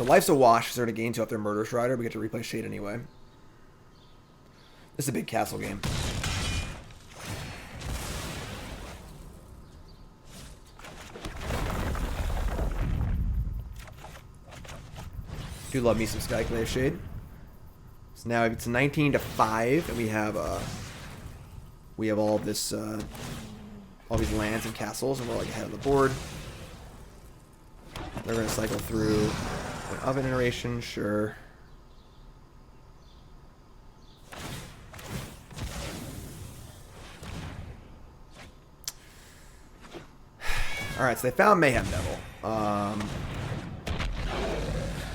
S1: life's a wash because they're going to gain 2 off their Murderous Rider. We get to replay Shade anyway. This is a big castle game. Do love me some Skyclave Shade. So now it's 19-5, and we have all this all these lands and castles, and we're like ahead of the board. They're gonna cycle through an oven iteration, sure. All right, so they found Mayhem Devil.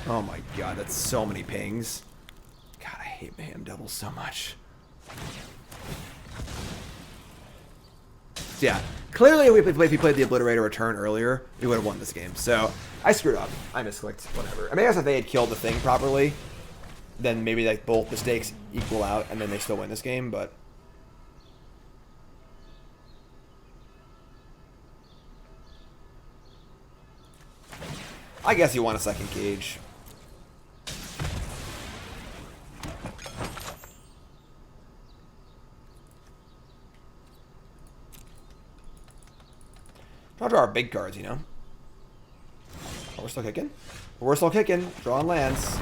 S1: Oh my god, that's so many pings. God, I hate Mayhem Devil so much. So yeah, clearly if we played the Obliterator return earlier, we would have won this game. So I screwed up. I misclicked. Whatever. I mean, I guess if they had killed the thing properly, then maybe like both mistakes equal out, and then they still win this game. But I guess you want a second cage. Try to draw our big cards, you know. Oh, we're still kicking. We're still kicking. Drawing lands.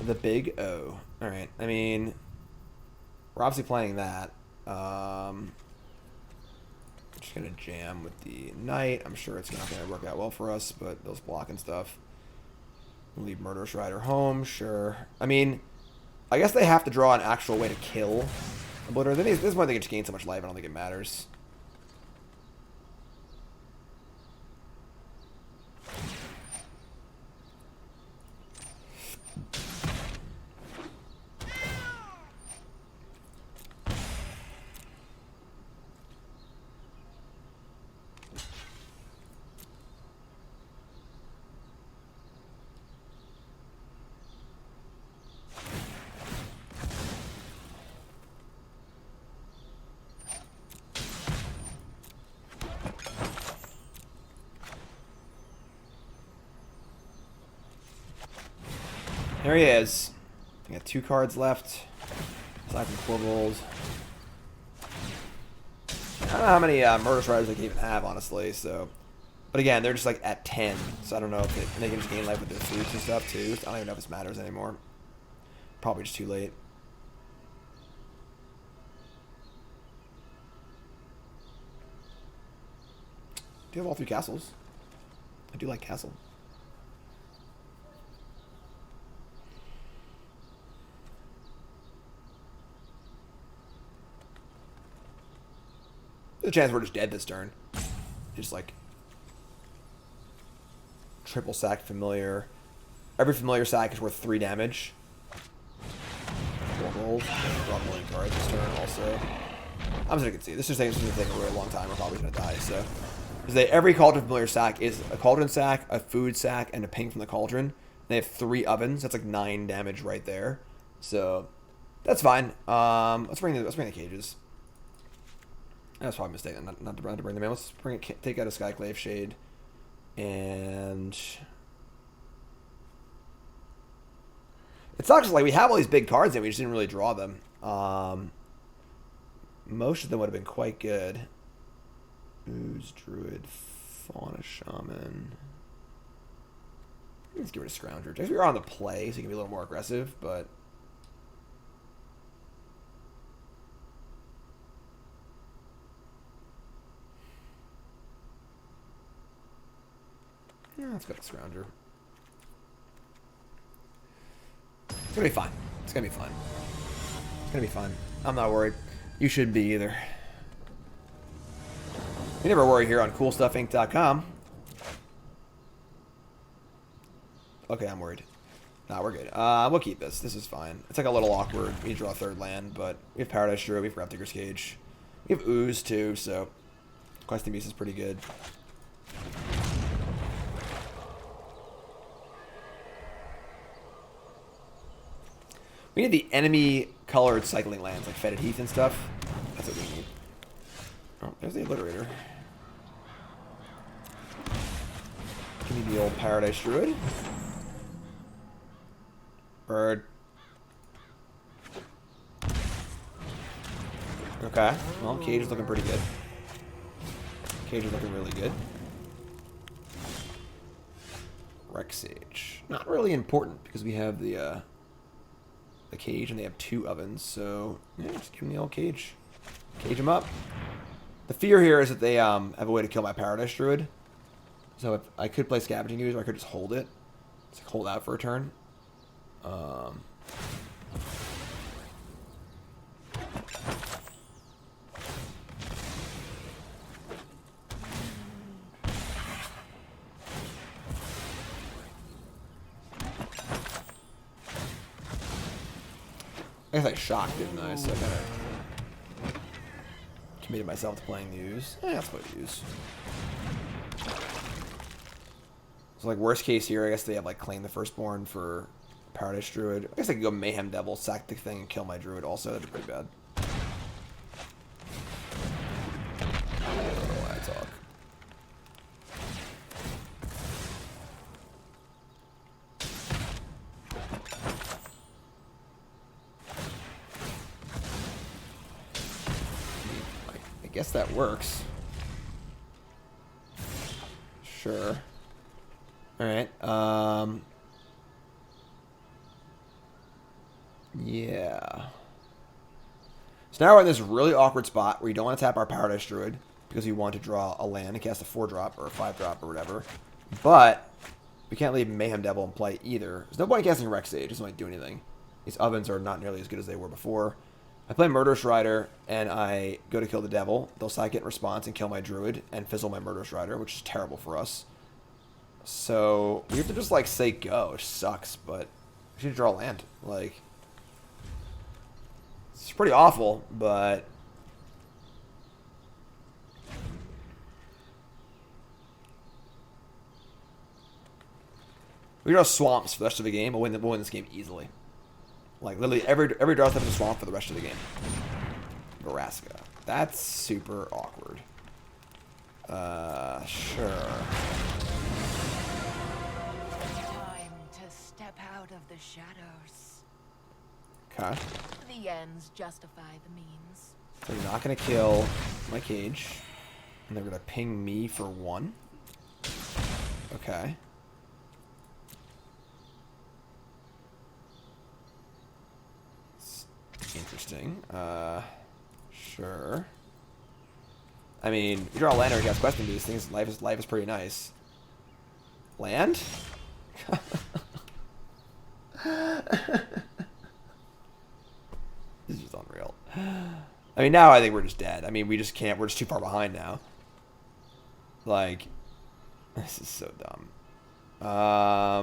S1: The big O. Alright, I mean, we're obviously playing that. Just gonna jam with the Knight. I'm sure it's not gonna work out well for us, but those blocking stuff. Leave Murderous Rider home, sure. I mean, I guess they have to draw an actual way to kill Obliterator. This is why they just gain so much life. I don't think it matters. There he is. I got 2 cards left. Aside from Quibbles. I don't know how many Murderous Riders I can even have, honestly. So, but again, they're just like at 10. So I don't know if they can just gain life with their foods and stuff too. I don't even know if this matters anymore. Probably just too late. Do you have all 3 castles? I do like castle. There's a chance we're just dead this turn. Just like triple sack familiar. Every familiar sack is worth 3 damage. 4 gold. Draw a million cards this turn also. I'm just gonna concede. This is going to take a really long time. We're probably gonna die. So, every Cauldron familiar sack is a Cauldron sack, a food sack, and a ping from the Cauldron. They have 3 ovens. That's like 9 damage right there. So that's fine. Let's bring the cages. That's probably a mistake. Not to bring them in. Let's take out a Skyclave Shade, and it sucks. Like we have all these big cards and we just didn't really draw them. Most of them would have been quite good. Ooze, Druid, Fauna Shaman. Let's get rid of Scrounger. Just we are on the play, so you can be a little more aggressive, but. Yeah, let's go to Scrounger. It's gonna be fine. It's gonna be fun. It's gonna be fun. I'm not worried. You shouldn't be either. You never worry here on CoolStuffInc.com. Okay, I'm worried. Nah, we're good. We'll keep this. This is fine. It's like a little awkward. We draw a 3rd land, but we have Paradise Druid, we have Grafdigger's Cage. We have Ooze too, so Questing Beast is pretty good. We need the enemy colored cycling lands like Fetid Heath and stuff. That's what we need. Oh, there's the Obliterator. Give me the old Paradise Druid. Bird. Okay. Well, Cage is looking pretty good. Cage is looking really good. Rec Sage. Not really important because we have the Cage and they have 2 ovens. So, yeah, just give them the old Cage. Cage them up. The fear here is that they have a way to kill my Paradise Druid. So if I could play Scavenging Ooze, or I could just hold it. Just like hold out for a turn. I guess I shocked, didn't I? So I kind of committed myself to playing the Ooze. Let's play the Ooze. So, like, worst case here, I guess they have, like, Claim the Firstborn for Paradise Druid. I guess I could go Mayhem Devil, sack the thing, and kill my Druid also. That'd be pretty bad. I don't know why I talk. I guess that works. Sure. Alright, yeah. So now we're in this really awkward spot where you don't want to tap our Paradise Druid because we want to draw a land and cast a 4-drop or a 5-drop or whatever. But we can't leave Mayhem Devil in play either. There's no point in casting Rec Sage. It doesn't really do anything. These ovens are not nearly as good as they were before. I play Murderous Rider and I go to kill the Devil. They'll sack it in response and kill my Druid and fizzle my Murderous Rider, which is terrible for us. So we have to just like say go, which sucks, but we should draw land. Like, it's pretty awful, but we draw swamps for the rest of the game. We'll win this game easily. Like literally every draw step is a swamp for the rest of the game. Vraska. That's super awkward. Sure.
S4: Out of the shadows.
S1: Okay.
S4: The ends justify the means.
S1: So you're not going to kill my Cage. And they're going to ping me for 1. Okay. It's interesting. Sure. I mean, you draw a land or you cast Question these things. Life is pretty nice. Land? This is just unreal. I mean, now I think we're just dead. I mean, we just can't. We're just too far behind now. Like, this is so dumb. I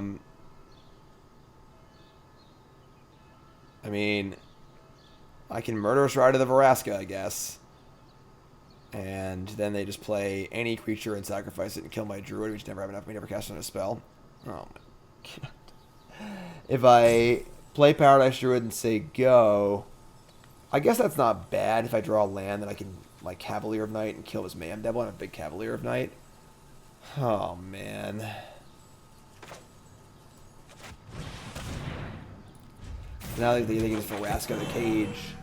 S1: mean, I can Murderous Rider the Vraska, I guess. And then they just play any creature and sacrifice it and kill my Druid. We just never have enough. We never cast on a spell. Oh my god. If I play Paradise Druid and say go, I guess that's not bad. If I draw a land, then I can like Cavalier of Night and kill this Mayhem Devil. I'm a big Cavalier of Night. Oh man. Now they can just Vraska the Cage,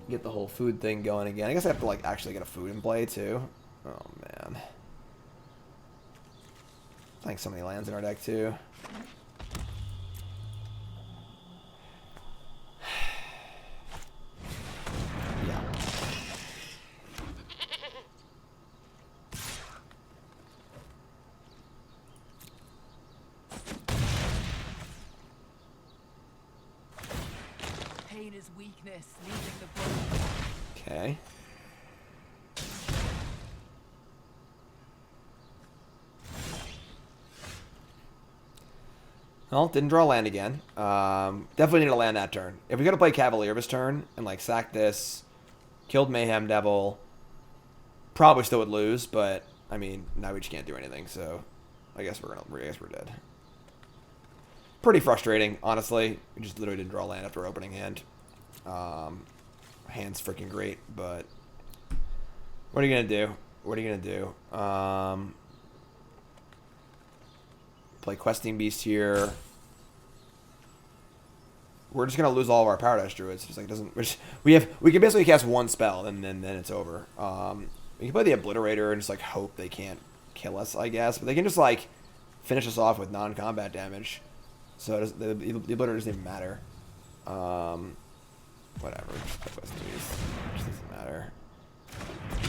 S1: get the whole food thing going again. I guess I have to like actually get a food in play too. Oh man. Playing so many lands in our deck too.
S4: Weakness, leaving the body.
S1: Okay. Well, didn't draw land again. Definitely need to land that turn. If we gotta play Cavalier this turn and like sack this, killed Mayhem Devil, probably still would lose, but I mean now we just can't do anything, so I guess we're dead. Pretty frustrating, honestly. We just literally didn't draw land after opening hand. Hand's freaking great, but What are you gonna do? What are you gonna do? Play Questing Beast here. We're just gonna lose all of our Paradise Druids. Just like doesn't. We can basically cast one spell and then it's over. We can play the Obliterator and just like hope they can't kill us, I guess. But they can just like finish us off with non-combat damage. So the Obliterator doesn't even matter. Whatever. Just play Questing Beast. It just doesn't matter.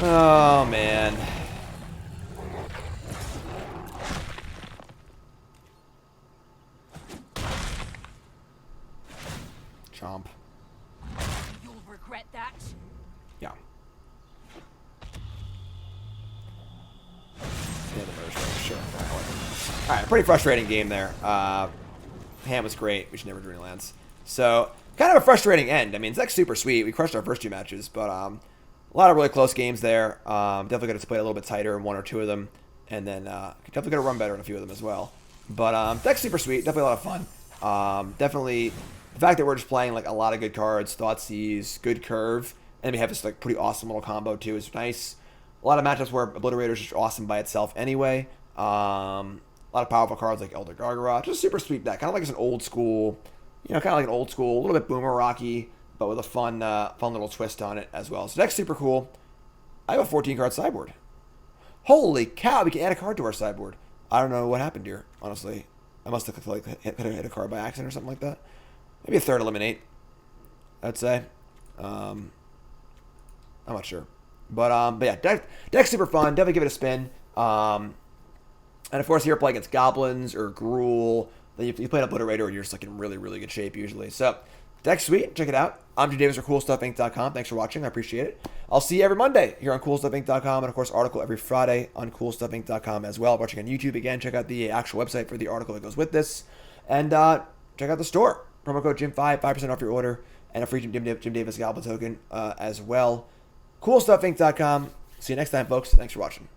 S1: Oh man. Chomp.
S4: You'll regret that.
S1: Yeah. Yeah, the Murderous Rider, sure. Alright, pretty frustrating game there. Hand was great. We should never do any lands. So, kind of a frustrating end. I mean, Zek's super sweet. We crushed our first 2 matches, but a lot of really close games there. Definitely could have played a little bit tighter in 1 or 2 of them. And then definitely could have run better in a few of them as well. But Zek's super sweet. Definitely a lot of fun. Definitely the fact that we're just playing like a lot of good cards, Thoughtseize, good curve, and we have this like pretty awesome little combo too is nice. A lot of matchups where Obliterator is just awesome by itself anyway. A lot of powerful cards like Elder Gargaroth. Just super sweet deck. Kind of like it's an old school, kind of like an old school, a little bit boomer rocky, but with a fun little twist on it as well. So deck's super cool. I have a 14 card sideboard. Holy cow, we can add a card to our sideboard. I don't know what happened here, honestly. I must have like hit a card by accident or something like that. Maybe a third eliminate, I'd say. I'm not sure. But yeah, deck's super fun. Definitely give it a spin. And of course, here playing against Goblins or Gruul, then you play an Obliterator and you're just like in really, really good shape usually. So, deck's sweet. Check it out. I'm Jim Davis for CoolStuffInc.com. Thanks for watching. I appreciate it. I'll see you every Monday here on CoolStuffInc.com, and of course, article every Friday on CoolStuffInc.com as well. Watching on YouTube again, check out the actual website for the article that goes with this, and check out the store. Promo code Jim5, 5% off your order, and a free Jim Davis Goblin token as well. CoolStuffInc.com. See you next time, folks. Thanks for watching.